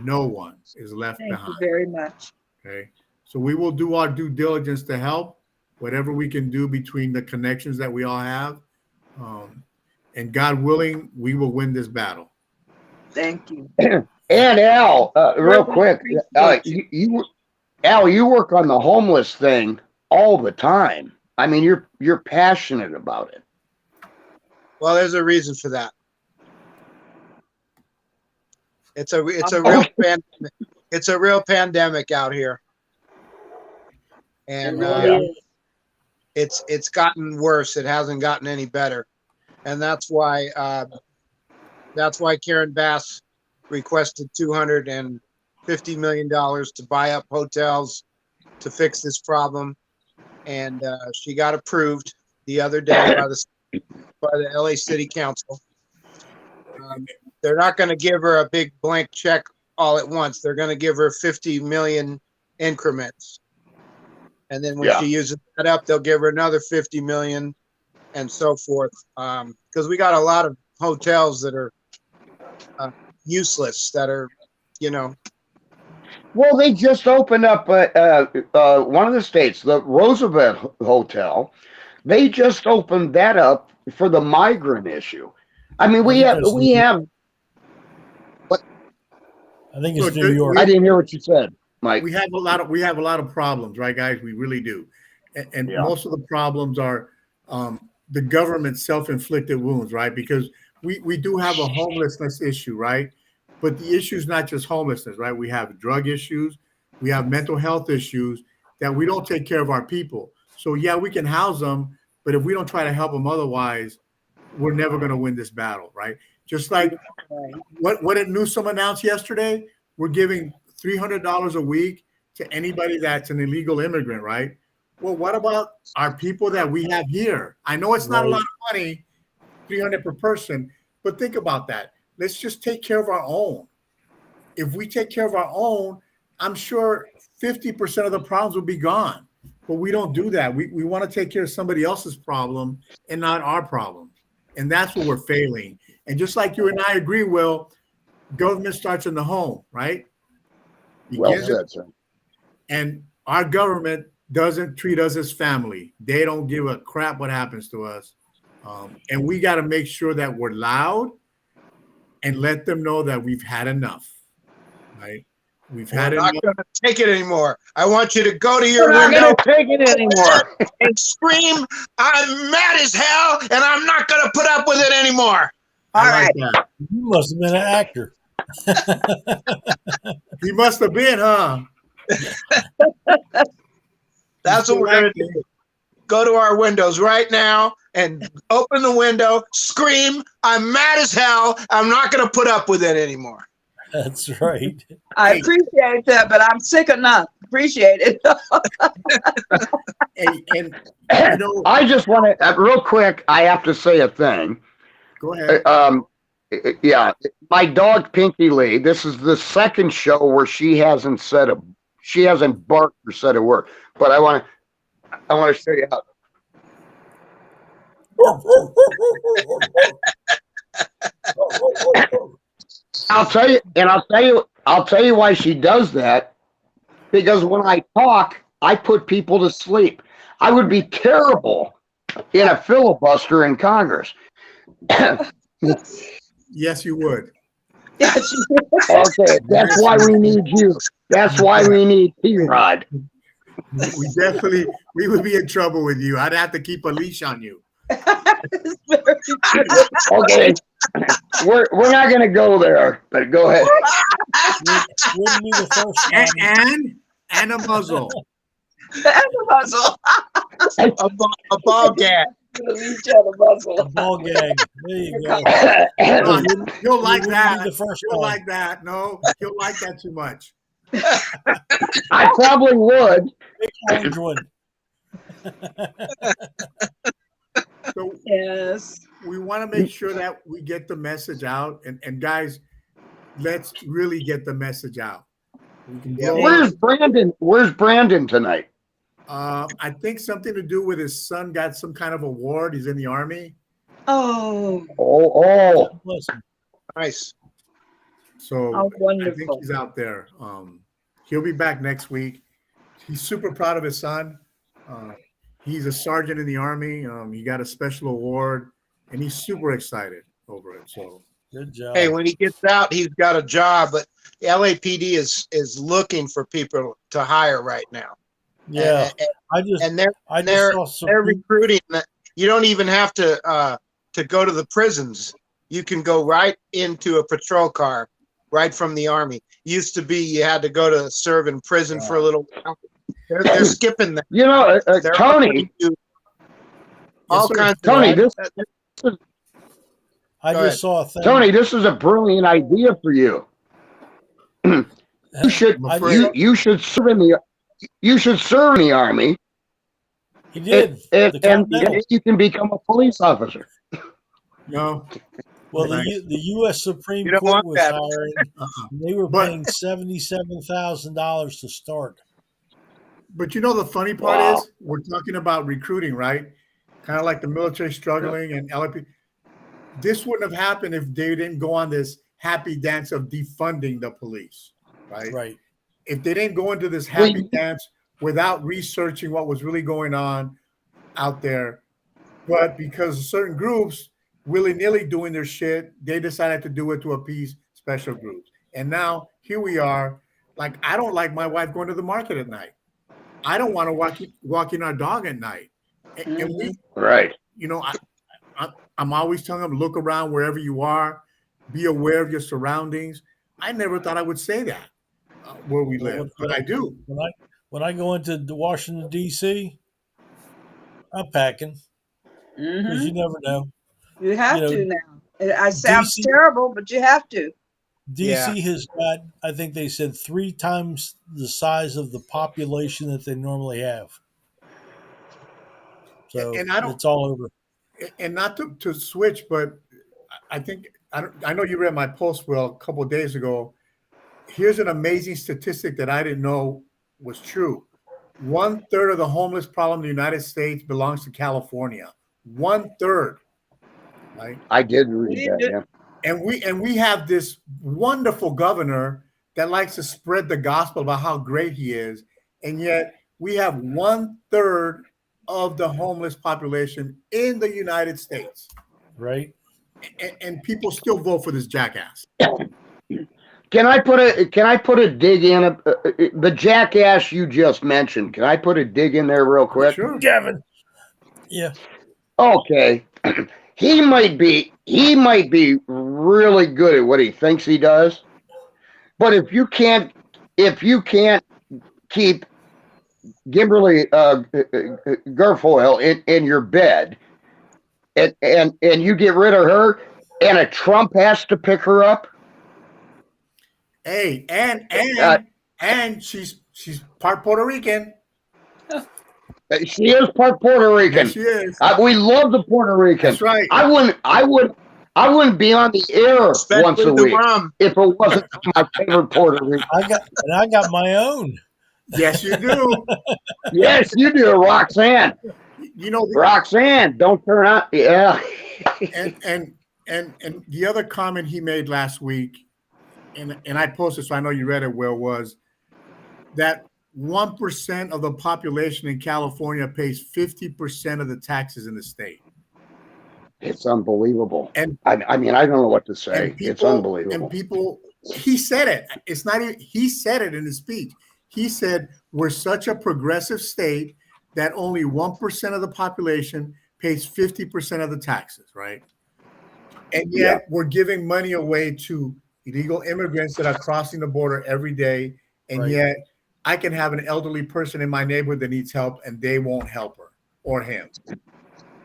Speaker 1: No one is left
Speaker 3: Thank you
Speaker 1: behind.
Speaker 3: very much.
Speaker 1: Okay. So we will do our due diligence to help, whatever we can do between the connections that we all have. And God willing, we will win this battle.
Speaker 3: Thank you.
Speaker 4: And Al, real
Speaker 3: Really
Speaker 4: quick,
Speaker 3: appreciate you.
Speaker 4: Al, you work on the homeless thing all the time. I mean, you're passionate about it.
Speaker 6: Well, there's a reason for that. It's a real pandemic. It's a real pandemic out here, and it's gotten worse. It hasn't gotten any better, and that's why Karen Bass requested $250 million to buy up hotels to fix this problem, and she got approved the other day by the LA City Council. They're not going to give her a big blank check all at once. They're going to give her 50 million increments. And then when she uses that up, they'll give her another 50 million and so forth. Because we got a lot of hotels that are useless, that are,
Speaker 4: Well, they just opened up one of the states, the Roosevelt Hotel. They just opened that up for the migrant issue. I mean, we have.
Speaker 2: I think it's New York.
Speaker 4: I didn't hear what you said, Mike.
Speaker 1: We have a lot of problems, right, guys? We really do, and most of the problems are the government's self-inflicted wounds, right? Because we do have a homelessness issue, right? But the issue is not just homelessness, right? We have drug issues, we have mental health issues that we don't take care of our people. So yeah, we can house them, but if we don't try to help them otherwise, we're never going to win this battle, right? Just like what did Newsom announce yesterday? We're giving $300 a week to anybody that's an illegal immigrant, right? Well, what about our people that we have here? I know it's not a lot of money, $300 per person, but think about that. Let's just take care of our own. If we take care of our own, I'm sure 50% of the problems will be gone. But we don't do that. We want to take care of somebody else's problem and not our problem. And that's where we're failing. And just like you and I agree, Will, government starts in the home, right?
Speaker 4: Well said, sir.
Speaker 1: And our government doesn't treat us as family. They don't give a crap what happens to us. And we got to make sure that we're loud and let them know that we've had enough, right? We're
Speaker 6: not going to take it anymore. I want you to go to your
Speaker 4: We're not
Speaker 6: window.
Speaker 4: going to take it anymore.
Speaker 6: And scream, I'm mad as hell, and I'm not going to put up with it anymore.
Speaker 3: All right.
Speaker 1: That.
Speaker 2: You must have been an actor.
Speaker 1: He must have been, huh?
Speaker 6: That's what we're going to do. Go to our windows right now and open the window, scream, I'm mad as hell. I'm not going to put up with it anymore.
Speaker 2: That's right.
Speaker 3: I appreciate that, but I'm sick enough. Appreciate it.
Speaker 1: And
Speaker 4: I just want to, real quick, I have to say a thing.
Speaker 1: Go ahead.
Speaker 4: Yeah, my dog Pinky Lee. This is the second show where she hasn't barked or said a word. But I want to show you how. I'll tell you why she does that. Because when I talk, I put people to sleep. I would be terrible in a filibuster in Congress.
Speaker 1: Yes, you would.
Speaker 4: Okay, that's why we need you. That's why we need P-Rod.
Speaker 1: We would be in trouble with you. I'd have to keep a leash on you.
Speaker 4: Okay, we're not going to go there, but go ahead.
Speaker 2: Wouldn't be the first time.
Speaker 1: And a muzzle.
Speaker 6: A ball gag.
Speaker 2: A ball gag. There you go.
Speaker 1: You'll like that.
Speaker 2: The first
Speaker 1: You'll
Speaker 2: one.
Speaker 1: like that. No, you'll like that too much.
Speaker 4: I probably would,
Speaker 2: big orange one.
Speaker 1: So
Speaker 3: Yes.
Speaker 1: we want to make sure that we get the message out, and guys, let's really get the message out. We can
Speaker 6: Yeah.
Speaker 1: blow
Speaker 4: Where's Brandon? Where's Brandon tonight?
Speaker 1: I think something to do with his son got some kind of award. He's in the army.
Speaker 3: Oh,
Speaker 4: Oh,
Speaker 2: Bless him.
Speaker 6: Nice.
Speaker 1: So
Speaker 3: how
Speaker 1: I think
Speaker 3: wonderful.
Speaker 1: he's out there. He'll be back next week. He's super proud of his son. He's a sergeant in the army. He got a special award, and he's super excited over it. So
Speaker 2: Good job.
Speaker 6: Hey, when he gets out, he's got a job, but the LAPD is looking for people to hire right now.
Speaker 2: Yeah,
Speaker 6: And,
Speaker 2: I just
Speaker 6: and they're
Speaker 2: I just
Speaker 6: they're
Speaker 2: saw some.
Speaker 6: they're recruiting. You don't even have to go to the prisons. You can go right into a patrol car, right from the army. Used to be you had to go to serve in prison for a little while. They're skipping that.
Speaker 4: you know,
Speaker 6: They're
Speaker 4: Tony.
Speaker 6: offering you all
Speaker 1: sir.
Speaker 6: kinds
Speaker 4: Tony,
Speaker 6: of.
Speaker 2: I
Speaker 6: Go
Speaker 2: just saw a thing.
Speaker 4: Tony, this is a brilliant idea for you. You should
Speaker 2: I just-
Speaker 4: you should serve in the army,
Speaker 2: He did.
Speaker 4: and
Speaker 2: The Continental.
Speaker 4: you can become a police officer.
Speaker 1: no,
Speaker 2: Well,
Speaker 1: Nice.
Speaker 2: the U.S. Supreme
Speaker 6: You don't
Speaker 2: Court
Speaker 6: want
Speaker 2: was
Speaker 6: that.
Speaker 2: hiring.
Speaker 1: uh-uh.
Speaker 2: They were
Speaker 1: But-
Speaker 2: paying $77,000 to start.
Speaker 1: But you know the funny part
Speaker 4: Wow.
Speaker 1: is we're talking about recruiting, right? Kind of like the military struggling and LAP. This wouldn't have happened if they didn't go on this happy dance of defunding the police, right?
Speaker 2: Right.
Speaker 1: If they didn't go into this happy
Speaker 4: Well,
Speaker 1: dance without researching what was really going on out there, but because certain groups willy-nilly doing their shit, they decided to do it to appease special groups. And now here we are. Like, I don't like my wife going to the market at night. I don't want to walking our dog at night. And we,
Speaker 4: Right.
Speaker 1: you know, I'm always telling them, look around wherever you are, be aware of your surroundings. I never thought I would say that where we live, but I do.
Speaker 2: When I go into Washington D.C., I'm packing because you never know.
Speaker 3: You have
Speaker 2: You know,
Speaker 3: to now. It sounds
Speaker 2: DC
Speaker 3: terrible, but you have to.
Speaker 2: DC has got, I think they said 3 times the size of the population that they normally have. So
Speaker 1: And I don't,
Speaker 2: it's all over.
Speaker 1: and not to switch, but I think I know you read my post, Will, a couple of days ago. Here's an amazing statistic that I didn't know was true. 1/3 of the homeless problem in the United States belongs to California. 1/3, right?
Speaker 4: I did read
Speaker 3: We
Speaker 4: that.
Speaker 3: did-
Speaker 4: Yeah.
Speaker 1: And we have this wonderful governor that likes to spread the gospel about how great he is, and yet we have 1/3 of the homeless population in the United States,
Speaker 2: Right.
Speaker 1: and people still vote for this jackass.
Speaker 4: Can I put a dig in the jackass you just mentioned? Can I put a dig in there real quick?
Speaker 1: Sure.
Speaker 2: Gavin. Yeah.
Speaker 4: Okay. He might be really good at what he thinks he does, but if you can't keep Kimberly Guilfoyle in your bed, and you get rid of her, and a Trump has to pick her up.
Speaker 1: Hey, and she's part Puerto Rican.
Speaker 4: She is part Puerto Rican.
Speaker 1: Yes, she is.
Speaker 4: We love the Puerto Ricans.
Speaker 1: That's right.
Speaker 4: I wouldn't be on the air
Speaker 6: Especially
Speaker 4: once a
Speaker 6: the
Speaker 4: week
Speaker 6: rum.
Speaker 4: if it wasn't for my favorite Puerto Rican.
Speaker 2: I got my own.
Speaker 1: Yes, you do.
Speaker 4: Yes, you do, Roxanne.
Speaker 1: You know,
Speaker 4: Roxanne, don't turn out. Yeah.
Speaker 1: and the other comment he made last week, and I posted, so I know you read it, Will, was that 1% of the population in California pays 50% of the taxes in the state.
Speaker 4: It's unbelievable.
Speaker 1: And
Speaker 4: I mean, I don't know what to say.
Speaker 1: and people,
Speaker 4: It's unbelievable.
Speaker 1: And people, he said it. It's not even, he said it in his speech. He said, we're such a progressive state that only 1% of the population pays 50% of the taxes, right? And yet we're giving money away to illegal immigrants that are crossing the border every day. And
Speaker 2: Right.
Speaker 1: yet I can have an elderly person in my neighborhood that needs help and they won't help her or him.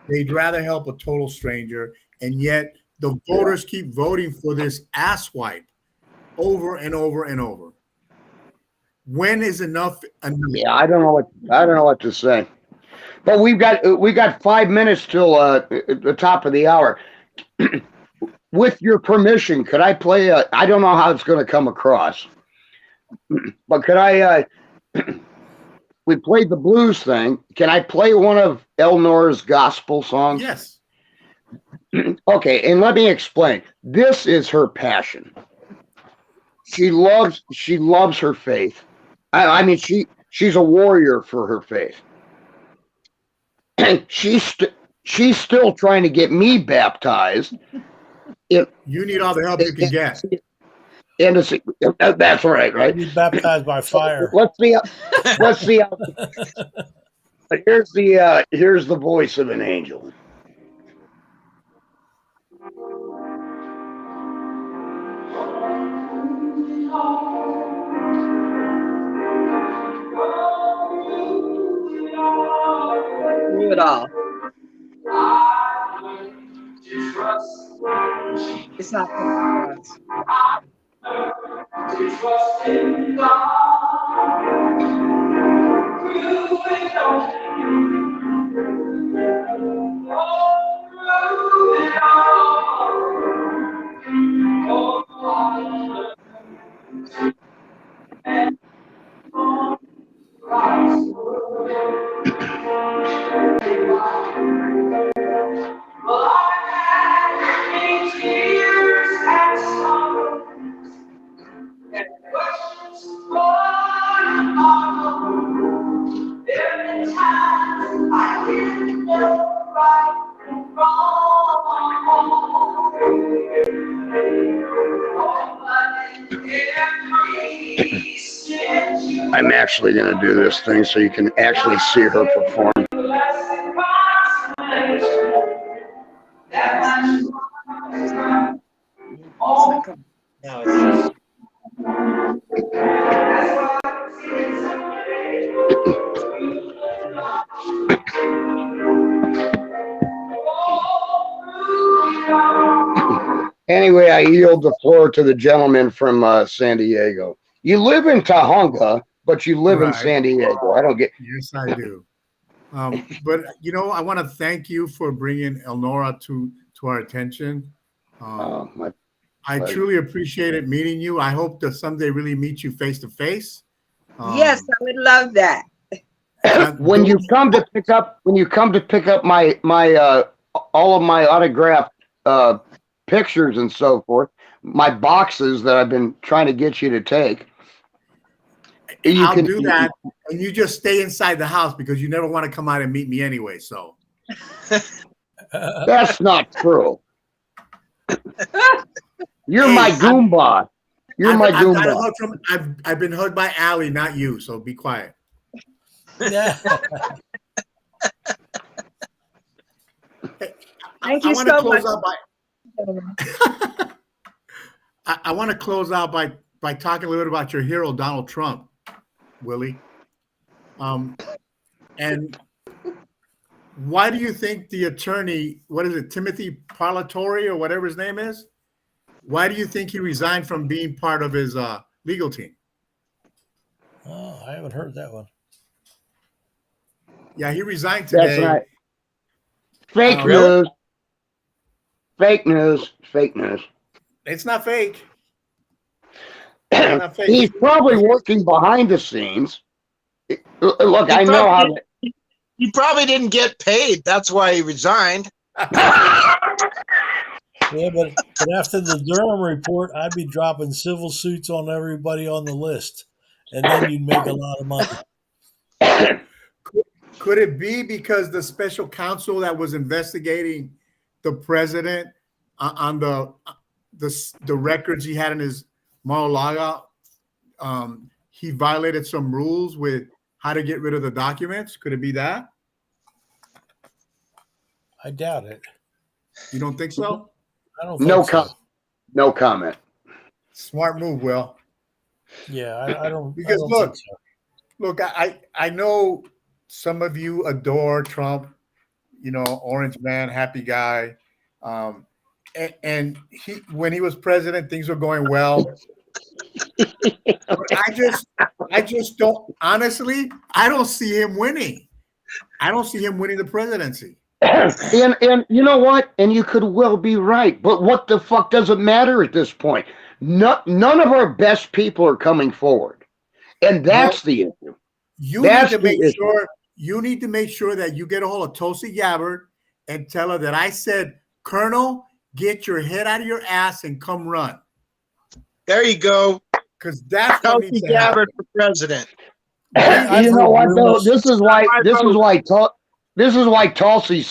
Speaker 1: They'd rather help a total stranger. And yet the voters keep voting for this asswipe over and over and over. When is enough enough?
Speaker 4: Yeah, I don't know what to say. But we got 5 minutes till the top of the hour. With your permission, could I play I don't know how it's going to come across, but could I? We played the blues thing. Can I play one of Elnora's gospel songs?
Speaker 1: Yes.
Speaker 4: Okay, and let me explain. This is her passion. She loves her faith. I mean, she's a warrior for her faith. And she's still trying to get me baptized.
Speaker 1: You need all the help you can get.
Speaker 4: And that's right.
Speaker 2: Be baptized by fire.
Speaker 4: Let's see. But here's the voice of an angel.
Speaker 3: Do it all. It's not for us.
Speaker 4: I'm actually going to do this thing so you can actually see her perform. Anyway, I yield the floor to the gentleman from San Diego. You live in Tahunga, but you live in San Diego. I don't get.
Speaker 1: Yes, I do. But I want to thank you for bringing Elnora to our attention. I truly appreciated meeting you. I hope to someday really meet you face to face.
Speaker 3: Yes, I would love that.
Speaker 4: When you come to pick up my all of my autographed pictures and so forth, my boxes that I've been trying to get you to take.
Speaker 1: I'll do that, and you just stay inside the house because you never want to come out and meet me anyway. So
Speaker 4: that's not true. You're my Goomba.
Speaker 1: I've been heard by Allie, not you. So be quiet.
Speaker 2: Yeah.
Speaker 3: Thank you so much.
Speaker 1: I want to close out by talking a little bit about your hero, Donald Trump, Willie. And why do you think the attorney, what is it, Timothy Parlatore or whatever his name is? Why do you think he resigned from being part of his legal team?
Speaker 2: Oh, I haven't heard that one.
Speaker 1: Yeah, he resigned today.
Speaker 4: That's right. Fake news. Fake news. Fake news.
Speaker 1: It's not fake.
Speaker 4: He's probably working behind the scenes. Look, I know how.
Speaker 6: He probably didn't get paid. That's why he resigned.
Speaker 2: Yeah, but after the Durham report, I'd be dropping civil suits on everybody on the list, and then you'd make a lot of money.
Speaker 1: Could it be because the special counsel that was investigating the president on the records he had in his Mar-a-Lago, he violated some rules with how to get rid of the documents? Could it be that?
Speaker 2: I doubt it.
Speaker 1: You don't think so?
Speaker 2: I don't think so.
Speaker 4: No comment.
Speaker 1: Smart move, Will.
Speaker 2: Yeah, I don't.
Speaker 1: Because
Speaker 2: I don't think so.
Speaker 1: Look, I know some of you adore Trump, orange man, happy guy. And he, when he was president, things were going well. I just don't. Honestly, I don't see him winning. I don't see him winning the presidency.
Speaker 4: And you know what? And you could well be right. But what the fuck does it matter at this point? None of our best people are coming forward, and that's the issue.
Speaker 1: You
Speaker 4: That's
Speaker 1: need to
Speaker 4: the
Speaker 1: make
Speaker 4: issue.
Speaker 1: sure. You need to make sure that you get a hold of Tulsi Gabbard and tell her that I said, Colonel, get your head out of your ass and come run.
Speaker 6: There you go.
Speaker 1: Because that's what
Speaker 6: Tulsi
Speaker 1: needs to happen.
Speaker 6: Gabbard for president.
Speaker 2: I've
Speaker 4: You know
Speaker 2: heard
Speaker 4: what though?
Speaker 2: rumors.
Speaker 4: This is why Tulsi's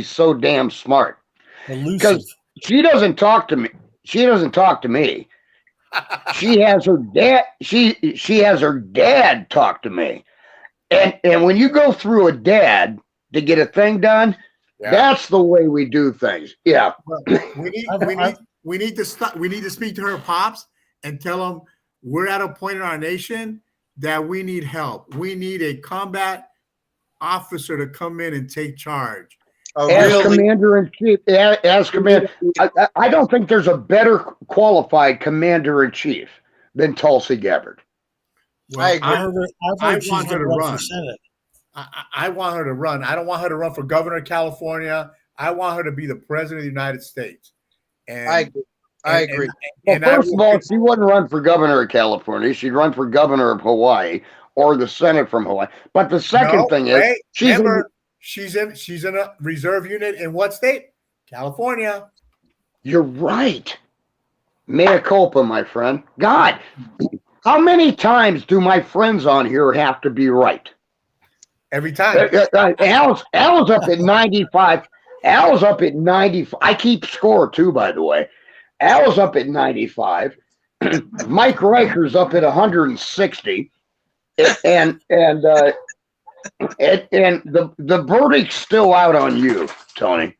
Speaker 4: so damn smart,
Speaker 2: Elusive.
Speaker 4: because she doesn't talk to me. She doesn't talk to me. She has her dad. She has her dad talk to me, and when you go through a dad to get a thing done, that's the way we do things. Yeah.
Speaker 1: We need to stop. We need to speak to her pops and tell them we're at a point in our nation that we need help. We need a combat officer to come in and take charge.
Speaker 6: Oh,
Speaker 4: As
Speaker 6: really?
Speaker 4: commander in chief, as commander, I don't think there's a better qualified commander in chief than Tulsi Gabbard.
Speaker 6: I agree.
Speaker 2: I've heard she's
Speaker 1: want her
Speaker 2: going to
Speaker 1: to
Speaker 2: run
Speaker 1: run.
Speaker 2: for Senate.
Speaker 1: I want her to run. I don't want her to run for governor of California. I want her to be the president of the United States. And
Speaker 6: I agree.
Speaker 4: Well, first of all, she wouldn't run for governor of California. She'd run for governor of Hawaii or the Senate from Hawaii. But the second thing is,
Speaker 1: she's in a reserve unit in what state? California.
Speaker 4: You're right. Mea culpa, my friend. God, how many times do my friends on here have to be right?
Speaker 1: Every time.
Speaker 4: Al's up at 95. Al's up at 95. I keep score too, by the way. Al's up at 95. Mike Reicher's up at 160. And the verdict's still out on you, Tony.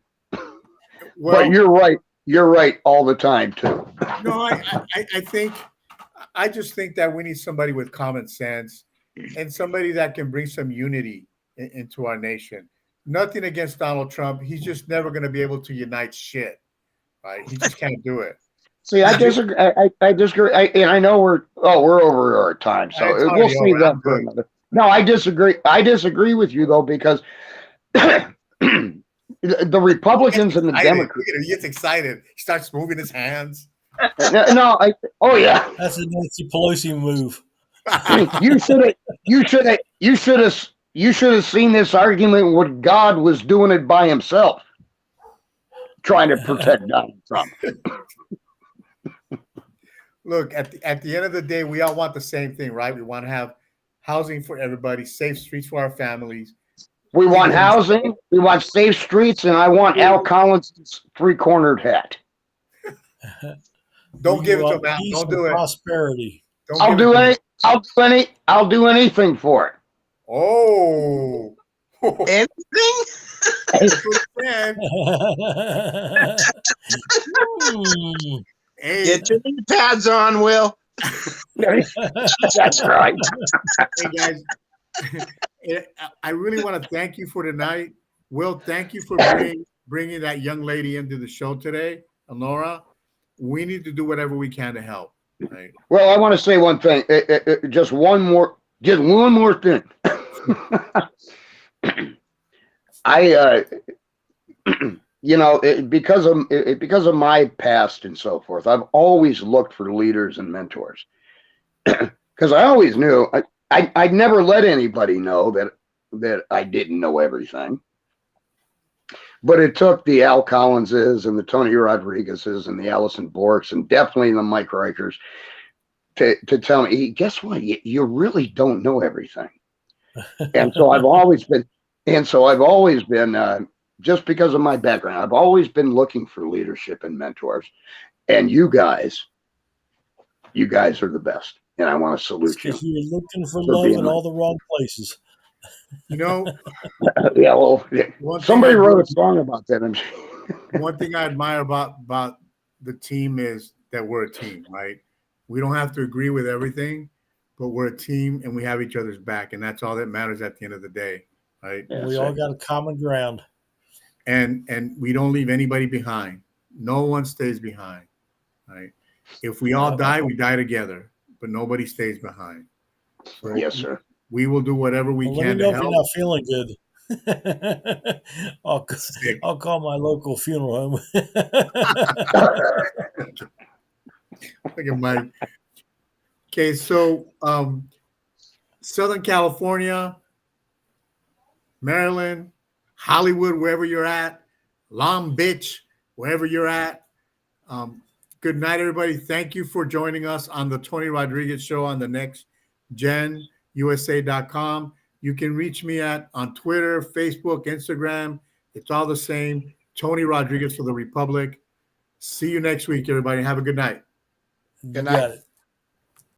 Speaker 4: Well, but you're right. You're right all the time too.
Speaker 1: No, I just think that we need somebody with common sense and somebody that can bring some unity into our nation. Nothing against Donald Trump. He's just never going to be able to unite shit. Right? He just can't do it.
Speaker 4: See, I disagree. I disagree. And I know we're over our time, so we'll save that for another. No, I disagree. I disagree with you though, because the Republicans and the Democrats.
Speaker 1: He gets excited. He starts moving his hands.
Speaker 4: Oh yeah.
Speaker 2: That's a Nancy Pelosi move.
Speaker 4: You should have seen this argument when God was doing it by himself, trying to protect Donald Trump.
Speaker 1: Look, at the end of the day, we all want the same thing, right? We want to have housing for everybody, safe streets for our families.
Speaker 4: We want housing, we want safe streets, and I want Al Collins' three-cornered hat.
Speaker 1: Don't give it to him, Al. Don't do it.
Speaker 2: Prosperity.
Speaker 4: I'll do anything for it.
Speaker 1: Oh.
Speaker 6: Anything?
Speaker 1: Hey.
Speaker 6: Get your knee pads on, Will.
Speaker 4: That's right.
Speaker 1: Hey guys, I really want to thank you for tonight. Will, thank you for bringing that young lady into the show today, Elnora. We need to do whatever we can to help. Right? Well,
Speaker 4: I want to say one thing. Just one more thing. Because of my past and so forth, I've always looked for leaders and mentors. Because I always knew I'd never let anybody know that I didn't know everything. But it took the Al Collinses and the Tony Rodriguezes and the Allison Borks and definitely the Mike Reichers to tell me, guess what? You really don't know everything. And so I've always been, just because of my background, I've always been looking for leadership and mentors. And you guys are the best. And I want to salute you.
Speaker 2: Because you were looking for love in all the wrong places.
Speaker 1: Yeah,
Speaker 4: well, somebody wrote a song about that.
Speaker 1: One thing I admire about the team is that we're a team, right? We don't have to agree with everything, but we're a team and we have each other's back. And that's all that matters at the end of the day, right?
Speaker 2: Yeah, we all got a common ground.
Speaker 1: And we don't leave anybody behind. No one stays behind, right? If we all die, we die together, but nobody stays behind. So
Speaker 4: Yes, sir.
Speaker 1: we will do whatever we
Speaker 2: Well, let
Speaker 1: can
Speaker 2: me
Speaker 1: to
Speaker 2: know if you're
Speaker 1: help.
Speaker 2: not feeling good.
Speaker 1: Sick.
Speaker 2: I'll call my local funeral home.
Speaker 1: Look at Mike. Okay, so Southern California, Maryland, Hollywood, wherever you're at, Long Beach, wherever you're at. Good night, everybody. Thank you for joining us on the Tony Rodriguez Show on the nextgenusa.com. You can reach me on Twitter, Facebook, Instagram. It's all the same. Tony Rodriguez for the Republic. See you next week, everybody. Have a good night.
Speaker 2: You
Speaker 6: Good
Speaker 2: got
Speaker 6: night.
Speaker 2: it.